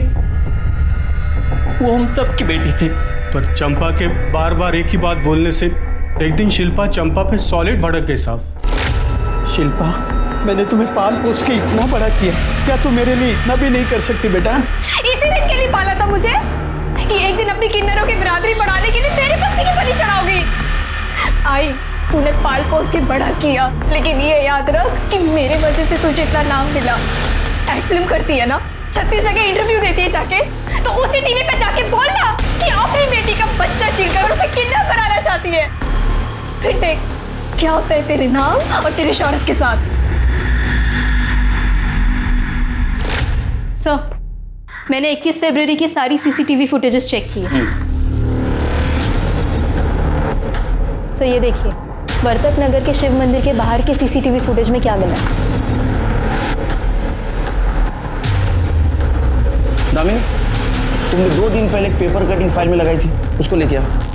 वो हम सब की बेटी थी।
पर चंपा के बार बार एक ही बात बोलने से एक दिन शिल्पा चंपा पे सॉलिड भड़क गई साहब। शिल्पा, मैंने तुम्हें पाल पोस के इतना बड़ा किया, क्या तुम मेरे लिए इतना भी नहीं कर सकती बेटा?
इसी दिन के लिए पाला था मुझे कि एक दिन अपनी किन्नरों की बिरादरी बढ़ाने के लिए मेरे बच्चे की बलि चढ़ाओगी। आई, तूने पाल पोस के बड़ा किया, लेकिन ये याद रख कि मेरे वजह से तुझे इतना नाम मिला। एक्ट फिल्म करती है ना, 36 जगह इंटरव्यू देती है जाके, तो उसी टीवी पे जाके बोलना कि अपनी बेटी का बच्चा छीनकर उसे किडनैप बनाना चाहती है। फिर देख क्या होता है तेरे नाम और तेरी शौहरत के साथ। सर, मैंने 21 फरवरी की सारी सीसीटीवी फुटेजेस चेक की है। सर ये देखिए, वर्तक नगर के शिव मंदिर के बाहर के सीसीटीवी फुटेज में क्या मिला।
दामिनी, तुमने 2 दिन पहले एक पेपर कटिंग फाइल में लगाई थी, उसको लेके आओ।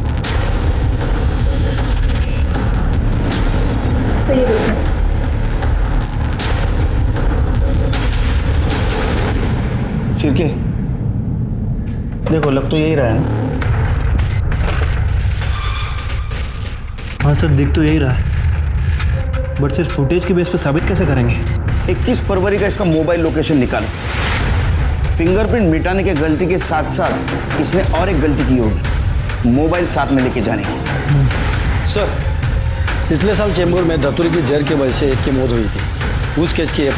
सही देखो,
शिरके, देखो लग तो यही रहा है ना?
हाँ सर, दिख तो यही रहा है, बट सिर्फ फुटेज के बेस पे साबित कैसे करेंगे?
21 फरवरी का इसका मोबाइल लोकेशन निकालो। फिंगरप्रिंट मिटाने के गलती के साथ साथ इसने और एक गलती की होगी, मोबाइल साथ में लेके जाने की।
सर, पिछले साल चेंबूर में धतूरे की जहर की वजह से एक की मौत हुई थी, उस केस की ये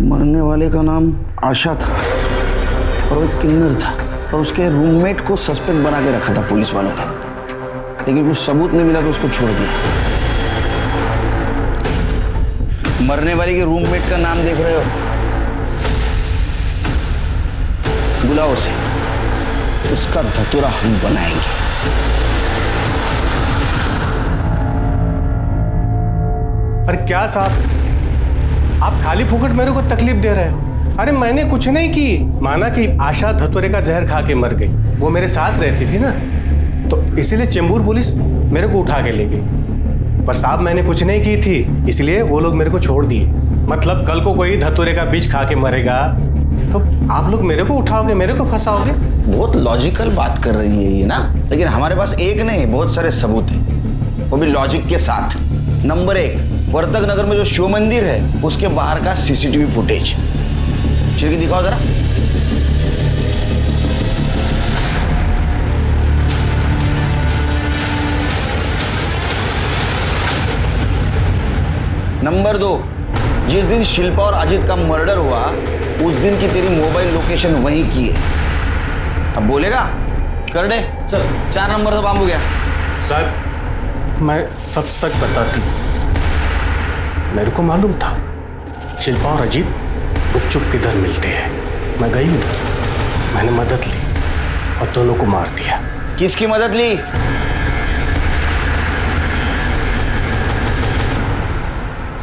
मरने वाले का नाम आशा था और वो किन्नर था, और उसके रूममेट को सस्पेक्ट बना के रखा था पुलिस वालों ने, लेकिन कुछ सबूत नहीं मिला तो उसको छोड़ दिया। मरने वाले के रूममेट का नाम देख रहे हो? बुलाओ उसे, उसका धतूरा हम बनाएंगे।
अरे क्या साहब, आप खाली फुकट मेरे को तकलीफ दे रहे हो। अरे मैंने कुछ नहीं की, माना कि आशा धतूरे का जहर खा के मर गई, वो मेरे साथ रहती थी ना, तो इसीलिए चेंबूर पुलिस मेरे को उठा के ले गई। पर साहब मैंने कुछ नहीं की थी, इसलिए वो लोग मेरे को छोड़ दिए। मतलब कल को कोई धतूरे का बीज खा के मरेगा तो आप लोग मेरे को उठाओगे, मेरे को फंसाओगे।
बहुत लॉजिकल बात कर रही है ये ना, लेकिन हमारे पास एक नहीं बहुत सारे सबूत हैं, वो भी लॉजिक के साथ। नंबर 1, वर्तक नगर में जो शिव मंदिर है उसके बाहर का सीसीटीवी फुटेज। चिरकी दिखाओ जरा। नंबर 2, जिस दिन शिल्पा और अजित का मर्डर हुआ उस दिन की तेरी मोबाइल लोकेशन वहीं की है। अब बोलेगा? कर दे। चल 4 नंबर तो बाम हो गया।
सर मैं सब सच बताती, मेरे को मालूम था शिल्पा और अजीत गुपचुप किधर मिलते हैं। मैं गई उधर, मैंने मदद ली और दोनों को मार दिया।
किसकी मदद ली?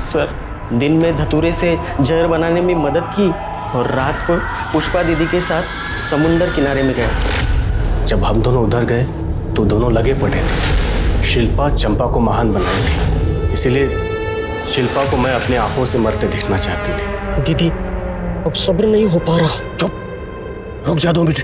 सर, दिन में धतूरे से जहर बनाने में मदद की और रात को पुष्पा दीदी के साथ समुंदर किनारे में गए।
जब हम दोनों उधर गए तो दोनों लगे पड़े थे। शिल्पा चंपा को महान बनाई थी, इसीलिए शिल्पा को मैं अपनी आंखों से मरते देखना चाहती थी।
दीदी अब सब्र नहीं हो पा रहा।
चुप, रुक जा 2 मिनट।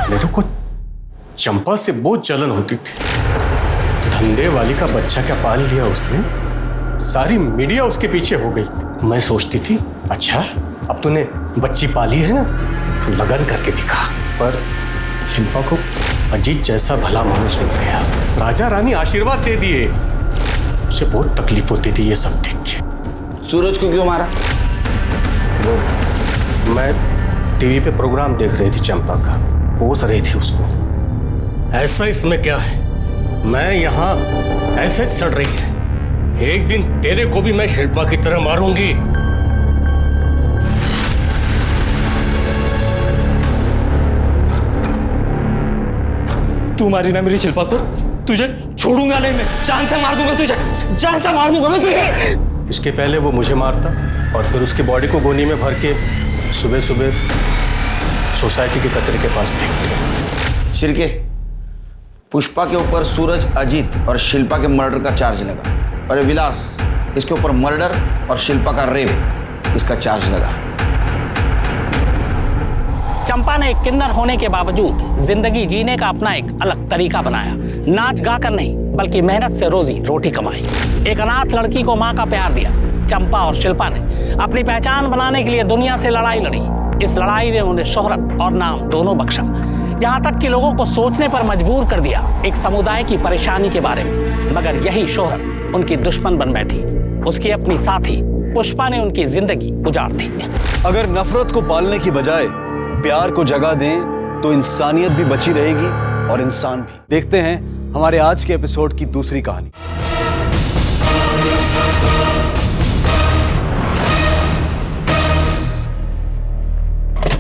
मेरे को चंपा से बहुत जलन होती थी। धंधे वाली का बच्चा क्या पाल लिया उसने, सारी मीडिया उसके पीछे हो गई। मैं सोचती थी अच्छा अब तूने बच्ची पाली है ना तो लगन करके दिखा, पर शिल्पा को अजीत जैसा भला मानुस मिल गया। राजा रानी आशीर्वाद दे दिए। मुझे बहुत तकलीफ होती थी ये सब देख के।
सूरज को क्यों मारा?
वो मैं टीवी पे प्रोग्राम देख रही थी, चंपा का कोस रही थी उसको। ऐसा इसमें क्या है, मैं यहाँ ऐसे चढ़ रही है। एक दिन तेरे को भी मैं शिल्पा की तरह मारूंगी।
तू मारी ना मेरी शिल्पा को, तुझे छोड़ूंगा नहीं मैं, जान से मार दूंगा तुझे, जान से मार दूंगा मैं तुझे।
इसके पहले वो मुझे मारता और फिर उसकी बॉडी को गोनी में भर के सुबह सुबह सोसाइटी के कचरे के पास फेंक दिया।
शिर्के, पुष्पा के ऊपर सूरज, अजीत और शिल्पा के मर्डर का चार्ज लगा, और विलास इसके ऊपर मर्डर और शिल्पा का रेप इसका चार्ज लगा।
चंपा ने एक किन्नर होने के बावजूद जिंदगी जीने का अपना एक अलग तरीका बनाया। नाच गाकर नहीं बल्कि मेहनत से रोजी रोटी कमाई। एक अनाथ लड़की को माँ का प्यार दिया। चंपा और शिल्पा ने अपनी पहचान बनाने के लिए दुनिया से लड़ाई लड़ी। इस लड़ाई ने उन्हें शोहरत और नाम दोनों बख्शा, यहाँ तक कि लोगों को सोचने पर मजबूर कर दिया एक समुदाय की परेशानी के बारे में। मगर यही शोहरत उनकी दुश्मन बन बैठी। उसकी अपनी साथी पुष्पा ने उनकी जिंदगी उजाड़ दी।
अगर नफरत को पालने की बजाय प्यार को जगह दें तो इंसानियत भी बची रहेगी और इंसान भी। देखते हैं हमारे आज के एपिसोड की दूसरी कहानी।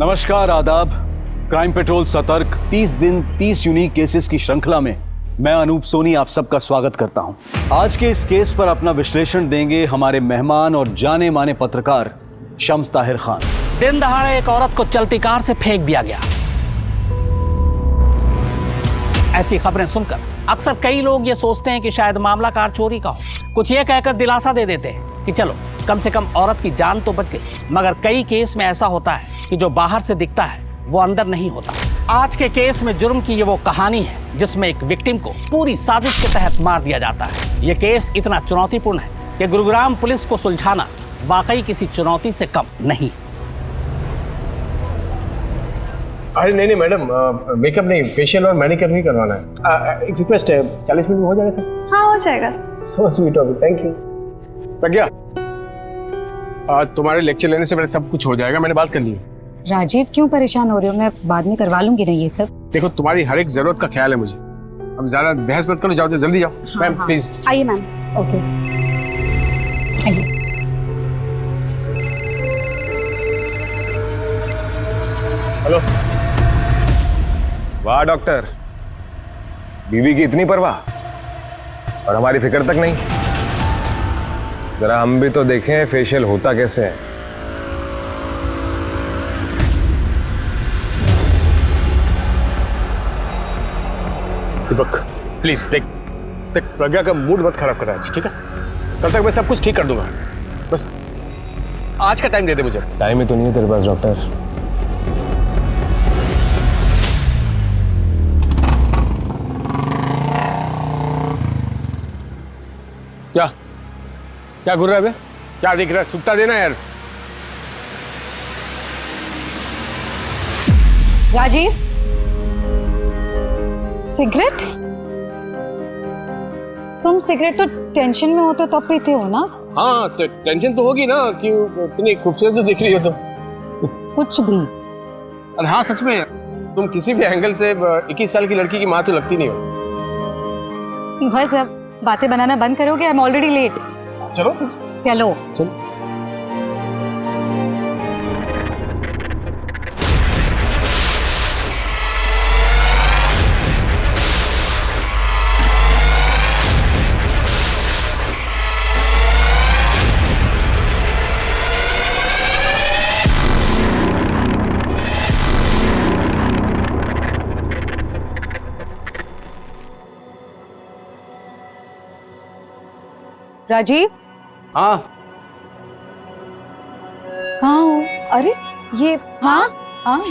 नमस्कार, आदाब। क्राइम पेट्रोल सतर्क 30 दिन 30 यूनिक केसेस की श्रृंखला में मैं अनूप सोनी आप सबका स्वागत करता हूं। आज के इस केस पर अपना विश्लेषण देंगे हमारे मेहमान और जाने माने पत्रकार शम्स ताहिर खान।
दिन दहाड़े एक औरत को चलती कार से फेंक दिया गया। ऐसी खबरें सुनकर अक्सर कई लोग ये सोचते हैं कि शायद मामला कार चोरी का हो। कुछ ये कहकर दिलासा दे देते हैं कि चलो कम से कम औरत की जान तो बच गई। मगर कई केस में ऐसा होता है कि जो बाहर से दिखता है वो अंदर नहीं होता। आज के केस में जुर्म की ये वो कहानी है जिसमें एक विक्टिम को पूरी साजिश के तहत मार दिया जाता है। ये केस इतना चुनौतीपूर्ण है कि गुरुग्राम पुलिस को सुलझाना वाकई किसी चुनौती से कम नहीं।
अरे नहीं मैडम, मेकअप नहीं, फेशियल और मैनिक्योर भी करवाना है। एक रिक्वेस्ट है, 40 मिनट में हो जाएगा सर?
हाँ हो जाएगा।
So sweet of you, thank you. Pragya, तुम्हारे लेक्चर लेने से पहले सब कुछ हो जाएगा, मैंने बात कर ली है।
राजीव क्यों परेशान हो रहे हो, मैं बाद में करवा लूंगी ना ये सब।
देखो तुम्हारी हर एक जरूरत का ख्याल है मुझे। अब ज्यादा बहस मत करो, जाओ जल्दी जाओ। मैम प्लीज
आइए मैम। ओके आइए।
हेलो।
वाह डॉक्टर, बीवी की इतनी परवाह और हमारी फिक्र तक नहीं। जरा हम भी तो देखें फेशियल होता कैसे है।
दीपक प्लीज देख प्रज्ञा का मूड मत खराब कर रहा है, ठीक है? कल तक मैं सब कुछ ठीक कर दूंगा, बस आज का टाइम दे दे मुझे।
टाइम ही तो नहीं है तेरे पास डॉक्टर।
क्या घूर रहा है बे? क्या दिख रहा है? सुट्टा देना यार।
राजीव, सिगरेट? तुम सिगरेट तो टेंशन में हो तो तब पीते हो ना?
हाँ तो टेंशन तो होगी ना, क्यों इतनी खूबसूरत तो दिख रही हो तो।
कुछ भी।
अरे हाँ सच में, तुम किसी भी एंगल से 21 साल की लड़की की माँ तो लगती नहीं हो।
बस अब बातें बनाना बंद करोगे? I am already late.
चलो
चलो
चलो।
राजीव,
हाँ
कहाँ हो? अरे ये हाँ हाँ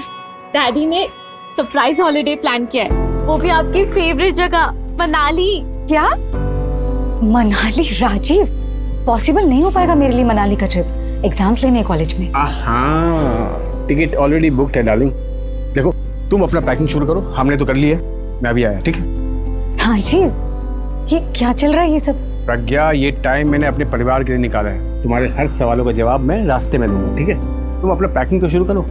डैडी ने सरप्राइज हॉलिडे प्लान किया है, वो भी आपकी फेवरेट जगह मनाली।
क्या? मनाली? राजीव, पॉसिबल नहीं हो पाएगा मेरे लिए मनाली का ट्रिप। एग्जाम्स लेने कॉलेज में।
हाँ, टिकट ऑलरेडी बुक्ड है डार्लिंग। देखो तुम अपना पैकिंग शुरू करो, हमने तो कर लिया है, मैं अभी आया, ठीक है?
हाँ जी, ये क्या चल रहा है ये सब?
प्रज्ञा, ये टाइम मैंने अपने परिवार के लिए निकाला है, तुम्हारे हर सवालों का जवाब मैं रास्ते में दूंगा, ठीक है? तुम अपना पैकिंग तो शुरू करो,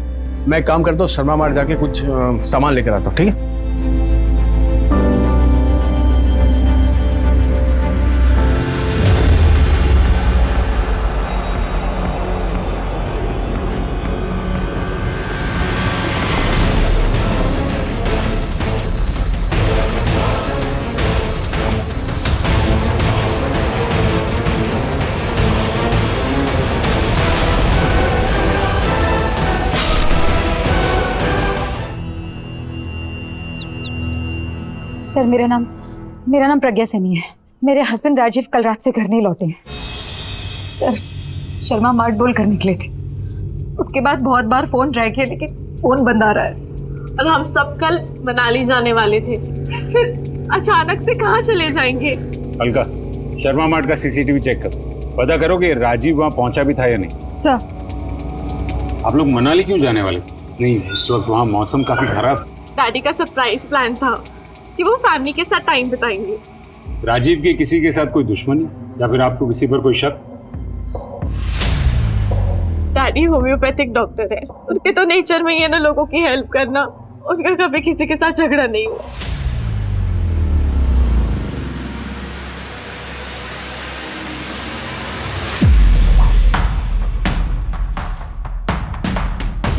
मैं काम करता हूँ, शर्मा मार्ट जाके कुछ सामान लेकर आता हूँ, ठीक है?
सर, मेरा नाम प्रज्ञा सैनी है। मेरे हस्बैंड राजीव कल रात से घर नहीं लौटे हैं। सर, शर्मा मार्ट बोल कर निकले थे, उसके बाद बहुत बार फोन ट्राई किया लेकिन फोन बंद आ रहा है।
और हम सब कल मनाली जाने वाले थे, फिर अचानक से कहाँ चले जाएंगे?
अलका, शर्मा मार्ट का सीसीटीवी चेक करो, पता करो कि राजीव वहाँ पहुँचा भी था या नहीं।
सर,
आप लोग मनाली क्यों जाने वाले? नहीं, इस वक्त वहाँ मौसम काफी खराब।
डैडी का सरप्राइज प्लान था कि वो फैमिली के साथ टाइम बिताएंगे।
राजीव के किसी के साथ कोई दुश्मनी या फिर आपको किसी पर कोई शक?
डैडी होम्योपैथिक डॉक्टर है, उनके तो नेचर में ही है ना लोगों की हेल्प करना, उनका कभी किसी के साथ झगड़ा नहीं हुआ।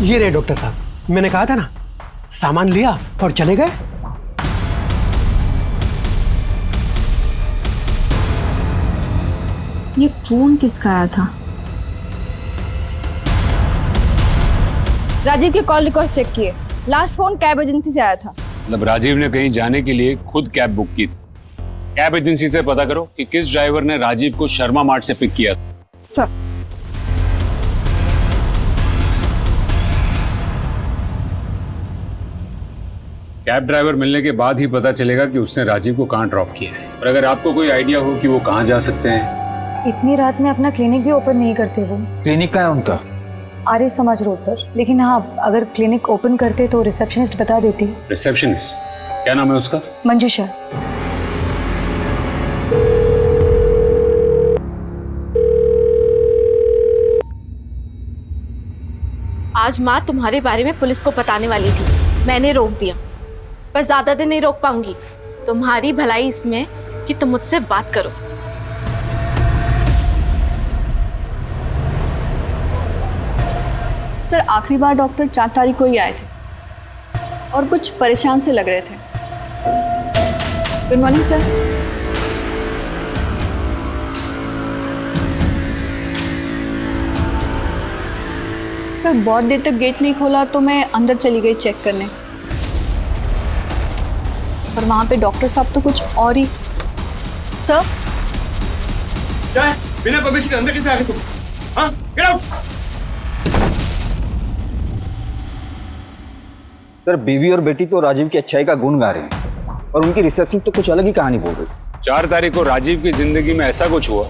ये रहे डॉक्टर साहब, मैंने कहा था ना, सामान लिया और चले गए।
ये फोन किसका आया था? राजीव के कॉल रिकॉर्ड चेक किए, लास्ट फोन कैब एजेंसी से आया था।
मतलब राजीव ने कहीं जाने के लिए खुद कैब बुक की थी। कैब एजेंसी से पता करो कि किस ड्राइवर ने राजीव को शर्मा मार्ट से पिक किया था।
सर,
कैब ड्राइवर मिलने के बाद ही पता चलेगा कि उसने राजीव को कहाँ ड्रॉप किया है। और अगर आपको कोई आइडिया हो कि वो कहाँ जा सकते हैं?
इतनी रात में अपना क्लिनिक भी ओपन नहीं करते वो।
क्लिनिक कहाँ है उनका?
आर्य समाज रोड पर। लेकिन हाँ, अगर क्लिनिक ओपन करते तो रिसेप्शनिस्ट बता देती।
रिसेप्शनिस्ट? क्या नाम है उसका?
मंजूषा।
आज माँ तुम्हारे बारे में पुलिस को बताने वाली थी, मैंने रोक दिया, पर ज्यादा दिन नहीं रोक पाऊंगी। तुम्हारी भलाई इसमें कि तुम मुझसे बात करो।
सर, आखिरी बार डॉक्टर 4 तारीख को ही आए थे और कुछ परेशान से लग रहे थे। Good morning sir. सर, बहुत देर तक गेट नहीं खोला तो मैं अंदर चली गई चेक करने, पर वहां पे डॉक्टर साहब तो कुछ और ही। सर,
क्या है? बिना परमिशन के अंदर कैसे आ गए तुम? हाँ, गेट आउट।
सर, बीवी और बेटी तो राजीव की अच्छाई का गुण गा रहे हैं और उनकी रिसेप्शन तो कुछ अलग ही कहानी बोल रही।
4 तारीख को राजीव की जिंदगी में ऐसा कुछ हुआ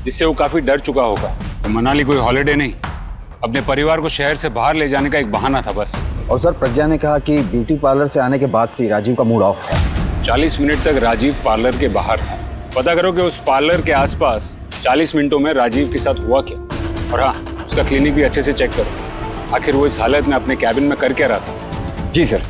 जिससे वो काफी डर चुका होगा। तो मनाली कोई हॉलिडे नहीं, अपने परिवार को शहर से बाहर ले जाने का एक बहाना था बस।
और सर, प्रज्ञा ने कहा कि ब्यूटी पार्लर से आने के बाद से राजीव का मूड ऑफ था।
40 मिनट तक राजीव पार्लर के बाहर था। पता करो कि उस पार्लर के आसपास 40 मिनटों में राजीव के साथ हुआ क्या। और हाँ, उसका क्लिनिक भी अच्छे से चेक करो, आखिर वो इस हालत में अपने कैबिन में कर क्या रहा था।
जी सर।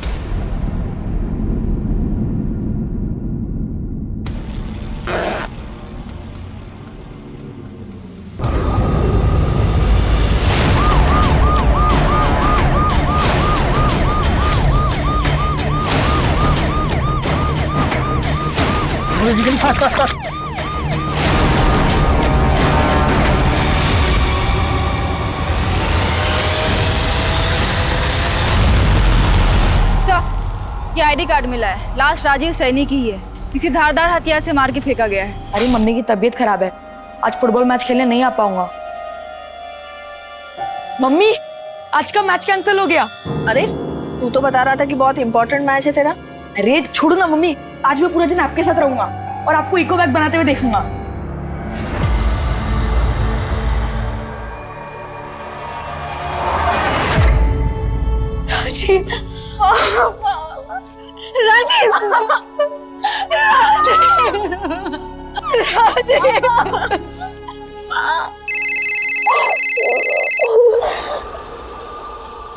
ये आईडी कार्ड मिला है, लास्ट राजीव सैनी की ही है, किसी धारदार हथियार से मार के फेंका गया है।
अरे मम्मी की तबीयत खराब है,
आज फुटबॉल मैच खेलने नहीं आ पाऊंगा। मम्मी, आज का मैच कैंसिल हो गया।
अरे तू तो बता रहा था कि बहुत इंपॉर्टेंट मैच है तेरा।
अरे छोड़ो ना मम्मी, आज मैं पूरा दिन आपके साथ रहूंगा और आपको इको बैग बनाते हुए देखूंगा।
राजीव, राजीव, राजीव,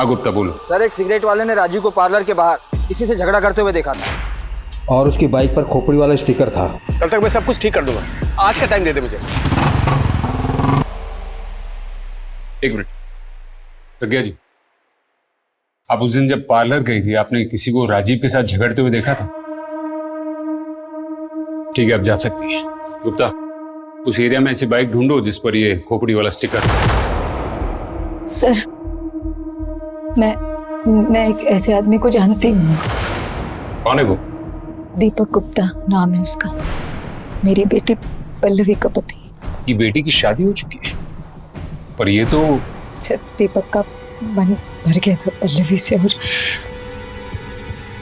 गुप्ता बोलो।
सर, एक सिगरेट वाले ने राजीव को पार्लर के बाहर किसी से झगड़ा करते हुए देखा था
और उसकी बाइक पर खोपड़ी वाला स्टिकर था।
कल तक मैं सब कुछ ठीक कर दूंगा, आज का टाइम दे दे मुझे।
एक मिनट प्रज्ञा जी, आप उस दिन जब पार्लर गई थी आपने किसी को राजीव के साथ झगड़ते हुए देखा था? ठीक है, आप जा सकती हैं। गुप्ता, उस एरिया में ऐसी बाइक ढूंढो जिस पर ये खोपड़ी वाला स्टिकर।
सर, मैं एक ऐसे आदमी को जानती हूँ।
कौन है वो?
दीपक गुप्ता नाम है उसका, मेरी बेटी पल्लवी का पति।
ये बेटी की शादी हो चुकी है, पर ये तो
सर, दीपक का मन भर गया था पल्लवी से और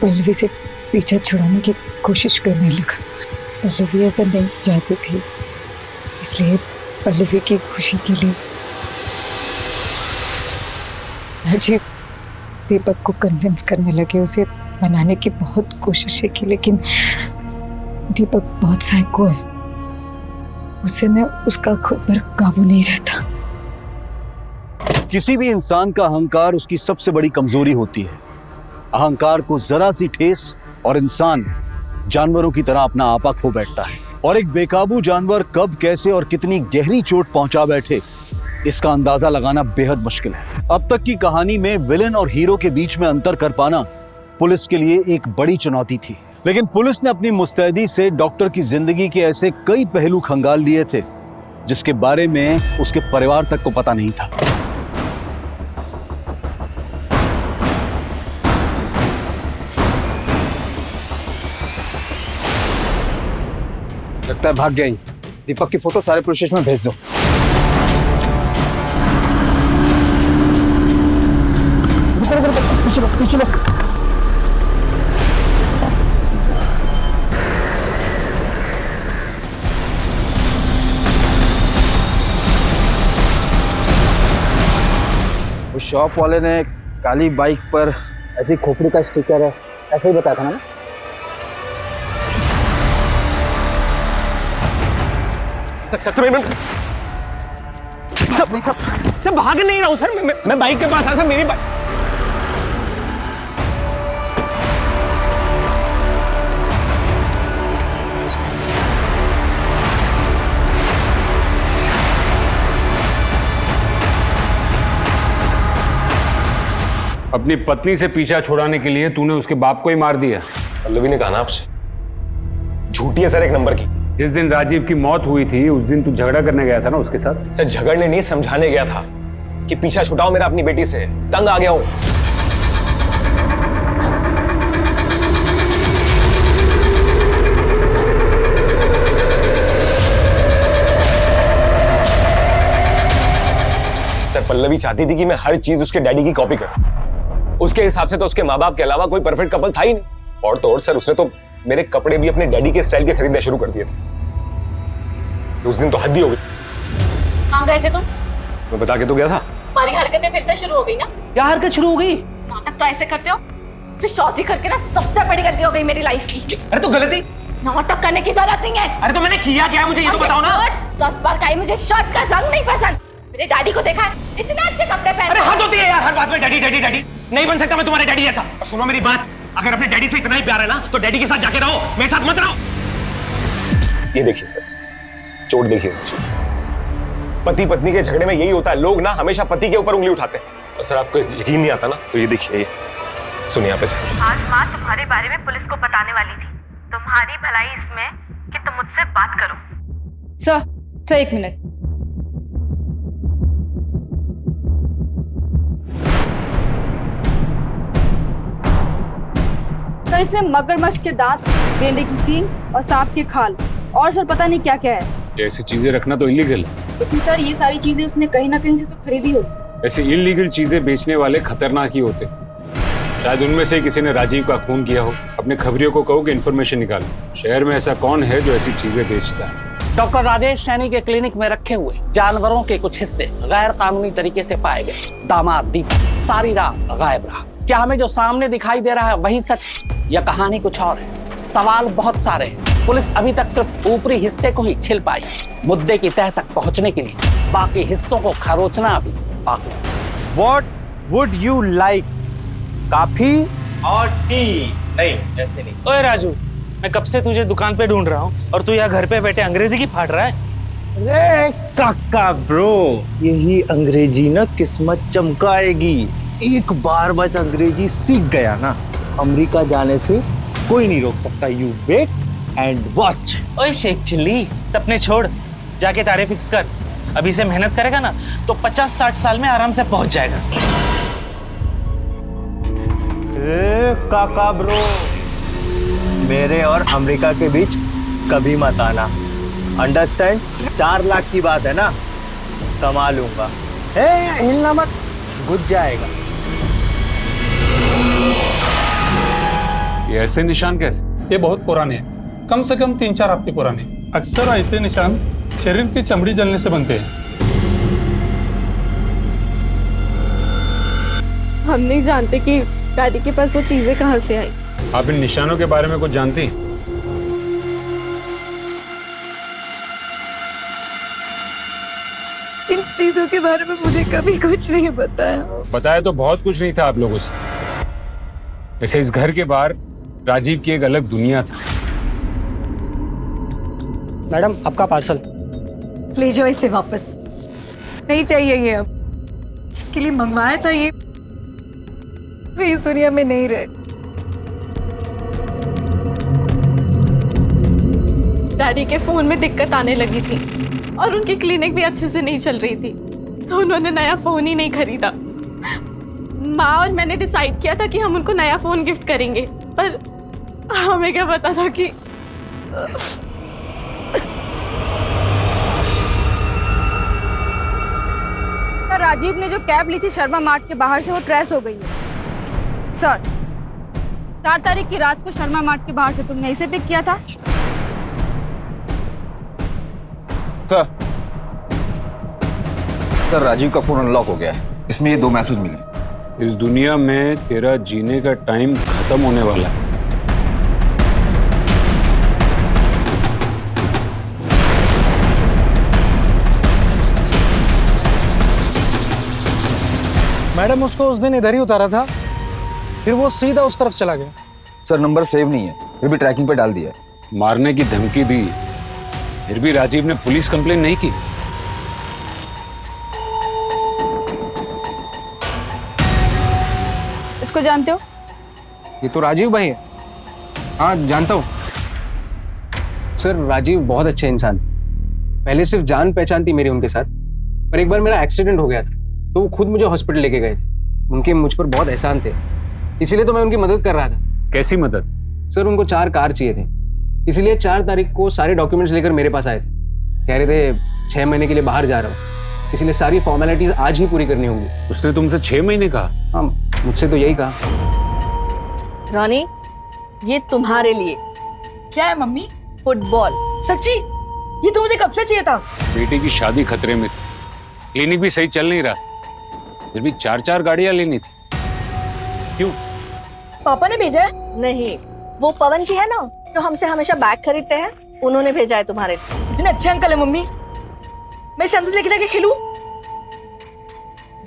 पल्लवी से पीछा छुड़ाने की कोशिश करने लगा। पल्लवी ऐसा नहीं चाहती थी, इसलिए पल्लवी की खुशी के लिए राजीव दीपक को कन्विंस करने लगे, उसे मनाने की बहुत कोशिशें की, लेकिन दीपक बहुत साइको है, उसे में उसका खुद पर काबू नहीं रहता।
किसी भी इंसान का अहंकार उसकी सबसे बड़ी कमजोरी होती है। अहंकार को जरा सी ठेस और इंसान जानवरों की तरह अपना आपा खो बैठता है, और एक बेकाबू जानवर कब, कैसे और कितनी गहरी चोट पहुंचा बैठे इसका अंदाजा लगाना बेहद मुश्किल है। अब तक की कहानी में विलेन और हीरो के बीच में अंतर कर पाना पुलिस के लिए एक बड़ी चुनौती थी, लेकिन पुलिस ने अपनी मुस्तैदी से डॉक्टर की जिंदगी के ऐसे कई पहलू खंगाल लिए थे जिसके बारे में उसके परिवार तक को पता नहीं था।
लगता है भाग गया ही। दीपक की फोटो सारे पुलिस स्टेशन में भेज दो। पीछे लो। उस शॉप वाले ने काली बाइक पर ऐसी खोपड़ी का स्टिकर है, ऐसे ही बताया था ना?
सब भाग नहीं रहा हूँ सर, मैं बाइक के पास आया सर, मेरी बाइक।
अपनी पत्नी से पीछा छुड़ाने के लिए तूने उसके बाप को ही मार दिया।
पल्लवी ने कहा ना आपसे, झूठी है सर एक नंबर की।
जिस दिन राजीव की मौत हुई थी उस दिन तू झगड़ा करने गया था ना उसके साथ?
सर झगड़ने नहीं, समझाने गया था कि पीछा छुड़ाओ मेरा अपनी बेटी से, तंग आ गया हूं। सर पल्लवी चाहती थी कि मैं हर चीज उसके डैडी की कॉपी करूं। उसके हिसाब से तो उसके माँ बाप के अलावा कोई परफेक्ट कपल था ही नहीं। और तो और सर उसने तो मेरे कपड़े भी अपने डैडी के स्टाइल के खरीदने शुरू कर दिए थे। उस दिन तो हद ही हो गई।
कहाँ गए थे तुम?
मैं बता के तो गया था।
तुम्हारी हरकतें फिर से शुरू हो गई ना?
क्या हरकत शुरू हो गई?
नाटक तो ऐसे करते हो शादी करके ना सबसे बड़ी गलती हो गई मेरी लाइफ की।
अरे तो गलती
नाटक करने की जरूरत नहीं है।
अरे तो मैंने किया क्या है मुझे ये तो बताओ ना।
10 बार कही मुझे शर्ट का रंग नहीं पसंद। मेरे डैडी को देखा है इतने अच्छे कपड़े पहने।
अरे हद होती है यार हर बात में डैडी डैडी डैडी। नहीं बन सकता मैं तुम्हारे डैडी जैसा। और सुनो मेरी बात, अगर अपने डैडी से इतना ही प्यार है ना तो डैडी के साथ जाके रहो, मेरे साथ मत रहो। ये देखिए सर, चोट देखिए सर। पति पत्नी के झगड़े में यही होता है, लोग ना हमेशा पति के ऊपर उंगली उठाते हैं। और सर आपको यकीन नहीं आता ना तो ये देखिए, सुनिए आप इसे।
आज माँ तुम्हारे बारे में पुलिस को बताने वाली थी। तुम्हारी भलाई इसमें कि तुम मुझसे बात करो।
सर एक मिनट।
सर इसमें मगरमच्छ के दांत, गेंडे की सींग और सांप की खाल और सर पता नहीं क्या क्या है।
ये ऐसी चीजें रखना तो इलीगल है।
लेकिन सर ये सारी चीजें उसने कहीं ना कहीं से तो खरीदी होगी।
ऐसे इलीगल चीजें बेचने वाले खतरनाक ही होते। शायद उनमें से किसी ने राजीव का खून किया हो। अपने खबरियों को कहो कि इन्फॉर्मेशन निकालो। शहर में ऐसा कौन है जो ऐसी चीजें बेचता है?
डॉक्टर राजेश सैनी के क्लिनिक में रखे हुए जानवरों के कुछ हिस्से गैर कानूनी तरीके से पाए गए। दामाद दीपक सारी रात गायब रहा। क्या हमें जो सामने दिखाई दे रहा है वही सच है या कहानी कुछ और है? सवाल बहुत सारे हैं। पुलिस अभी तक सिर्फ ऊपरी हिस्से को ही छिल पाई। मुद्दे की तह तक पहुंचने के लिए बाकी हिस्सों को खरोचना अभी बाकी।
What would you like? Coffee और टी? नहीं, ऐसे नहीं।
ओए राजू, मैं कब से तुझे दुकान पे ढूंढ रहा हूँ और तू यहाँ घर पे बैठे अंग्रेजी की फाड़ रहा है।
अरे काका ब्रो, यही अंग्रेजी ना किस्मत चमकाएगी। एक बार बस अंग्रेजी सीख गया ना, अमेरिका जाने से कोई नहीं रोक सकता। You wait and watch.
ओए शेख चिल्ली, सपने छोड़, जाके तारे फिक्स कर। अभी से मेहनत करेगा ना तो 50-60 साल में आराम से पहुंच जाएगा।
ए काका ब्रो, मेरे और अमेरिका के बीच कभी मत आना, अंडरस्टैंड? 4 लाख की बात है ना, कमा लूंगा। हिलना मत, घुस जाएगा।
ये ऐसे निशान कैसे?
ये बहुत पुराने हैं, कम से कम 3-4 हफ्ते पुराने। अक्सर ऐसे निशान शरीर की चमड़ी जलने से बनते हैं।
हम नहीं जानते कि डैडी के पास वो चीजें कहाँ से आई।
आप इन निशानों के बारे में कुछ जानती हैं?
इन चीजों के बारे में मुझे कभी कुछ नहीं बताया।
बताया तो बहुत कुछ नहीं था आप लोगों से। वैसे इस घर के बाहर राजीव की एक अलग दुनिया थी।
मैडम, आपका पार्सल।
ले जाओ इसे वापस।
नहीं चाहिए ये अब। जिसके लिए मंगवाया था ये इस दुनिया में नहीं रहे।
डैडी के फोन में दिक्कत आने लगी थी और उनकी क्लिनिक भी अच्छे से नहीं चल रही थी, तो उन्होंने नया फोन ही नहीं खरीदा। माँ और मैंने डिसाइड किया था कि हम उनको नया फोन गिफ्ट करेंगे, पर हमें क्या पता था कि
राजीव ने जो कैब ली थी शर्मा मार्ट के बाहर से, वो ट्रेस हो गई है सर। 4 तारीख की रात को शर्मा मार्ट के बाहर से तुमने इसे पिक किया था?
सर, राजीव का फोन अनलॉक हो गया है। इसमें ये 2 मैसेज मिले।
इस दुनिया में तेरा जीने का टाइम खत्म होने वाला है।
मैडम, उसको उस दिन इधर ही उतारा था, फिर वो सीधा उस तरफ चला गया।
सर, नंबर सेव नहीं है, फिर भी ट्रैकिंग पे डाल दिया है।
मारने की धमकी दी, फिर भी राजीव ने पुलिस कंप्लेन नहीं की।
इसको जानते हो?
ये तो राजीव भाई है। हाँ, जानता हूँ सर। राजीव बहुत अच्छे इंसान। पहले सिर्फ जान पहचान थी मेरी उनके साथ, पर एक बार मेरा एक्सीडेंट हो गया था तो वो खुद मुझे हॉस्पिटल लेके गए थे। उनके मुझ पर बहुत एहसान थे, इसीलिए तो मैं उनकी मदद कर रहा था।
कैसी मदद?
सर, उनको 4 कार चाहिए थे, इसलिए 4 तारीख को सारे डॉक्यूमेंट्स लेकर मेरे पास आए थे। कह रहे थे 6 महीने के लिए बाहर जा रहा हूँ, इसलिए सारी फॉर्मेलिटीज आज ही पूरी करनी होंगी।
उसने तुमसे 6 महीने कहा?
हाँ, मुझसे तो यही कहा।
रॉनी, ये तुम्हारे लिए।
क्या है मम्मी?
फुटबॉल।
सच्ची? ये तो मुझे कब से चाहिए था।
बेटी की शादी खतरे में थी, क्लिनिक भी सही चल नहीं रहा, फिर भी 4-4 गाड़ियां लेनी थी। क्यों?
पापा ने भेजा है?
नहीं, वो पवन जी है ना जो हमसे हमेशा बैग खरीदते हैं, उन्होंने भेजा है तुम्हारे लिए।
इतने अच्छे अंकल है मम्मी। मैं संतुल लेके जाके खेलूं?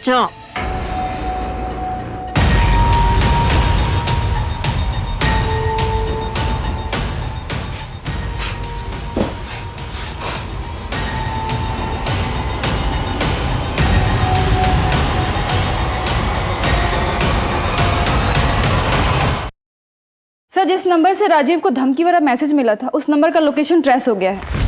जाओ।
सर, जिस नंबर से राजीव को धमकी वाला मैसेज मिला था उस नंबर का लोकेशन ट्रेस हो गया है।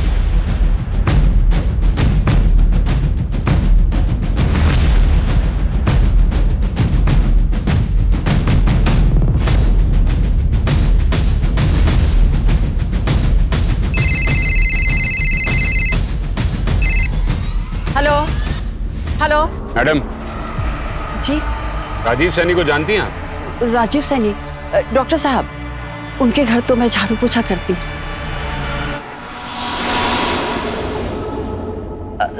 मैडम
जी
राजीव सैनी को जानती हैं आप?
राजीव सैनी डॉक्टर साहब, उनके घर तो मैं झाड़ू पोछा करती हूँ।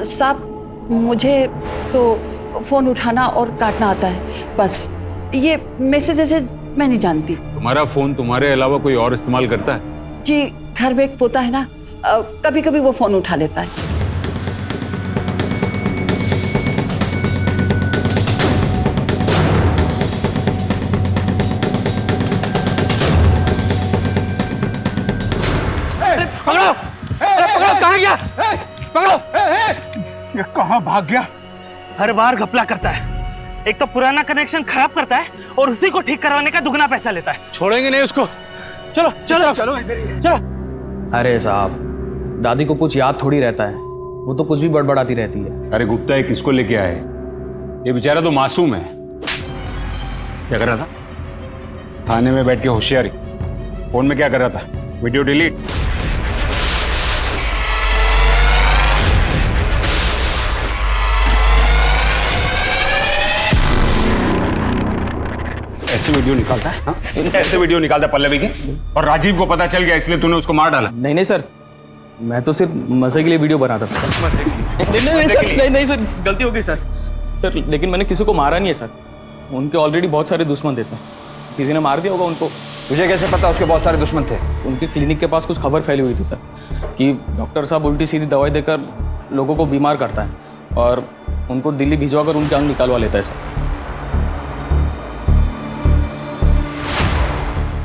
साहब मुझे तो फोन उठाना और काटना आता है, बस ये मैसेज मैं नहीं जानती।
तुम्हारा फोन तुम्हारे अलावा कोई और इस्तेमाल करता है?
जी घर में एक पोता है ना, कभी कभी वो फोन उठा लेता है।
पकड़ो पकड़ो, कहाँ गया? पकड़ो।
ये कहाँ भाग गया?
हर बार घपला करता है, एक तो पुराना कनेक्शन खराब करता है और उसी को ठीक करवाने का दुगना पैसा लेता है।
छोड़ेंगे नहीं उसको। चलो चलो
चलो इधर ही।
चलो।
अरे साहब, दादी को कुछ याद थोड़ी रहता है, वो तो कुछ भी बड़बड़ाती रहती है।
अरे गुप्ता, ये किसको लेके आए? ये बेचारा तो मासूम है। क्या कर रहा था? थाने में बैठ के होशियारी। फोन में क्या कर रहा था? Video delete. ऐसे वीडियो निकालता है? हाँ? ऐसे वीडियो निकालता है पल्लवी की, और राजीव को पता चल गया इसलिए तूने उसको मार डाला?
नहीं नहीं सर, मैं तो सिर्फ मजे के लिए वीडियो बनाता था। नहीं सर, गलती हो गई सर। लेकिन मैंने किसी को मारा नहीं है सर। उनके ऑलरेडी बहुत सारे दुश्मन थे सर, किसी ने मार दिया होगा उनको।
तुझे कैसे पता उसके बहुत सारे दुश्मन थे?
उनके क्लिनिक के पास कुछ खबर फैली हुई थी सर कि डॉक्टर साहब उल्टी सीधी दवाई देकर लोगों को बीमार करता है और उनको दिल्ली भिजवा कर उनकी जान निकालवा लेता है सर।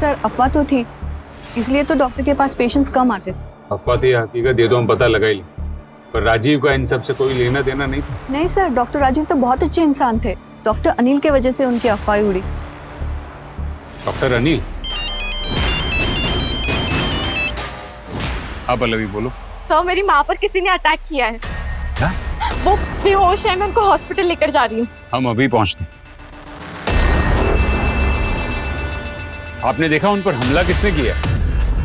सर अफवाह तो थी, इसलिए तो डॉक्टर के पास पेशेंट्स कम आते थे।
अफवाह थी हकीकत ये तो हम पता लगा ही लें, पर राजीव का इन सब से कोई लेना देना नहीं था।
नहीं सर, डॉक्टर राजीव तो बहुत अच्छे इंसान थे। डॉक्टर अनिल के वजह से उनकी अफवाह उड़ी।
डॉक्टर अनिल? हाँ पल्लवी बोलो।
सर मेरी माँ पर किसी ने अटैक किया है।
क्या?
वो बेहोश है, मैं उनको हॉस्पिटल लेकर जा रही हूँ।
हम अभी पहुंचते। आपने देखा उन पर हमला किसने किया?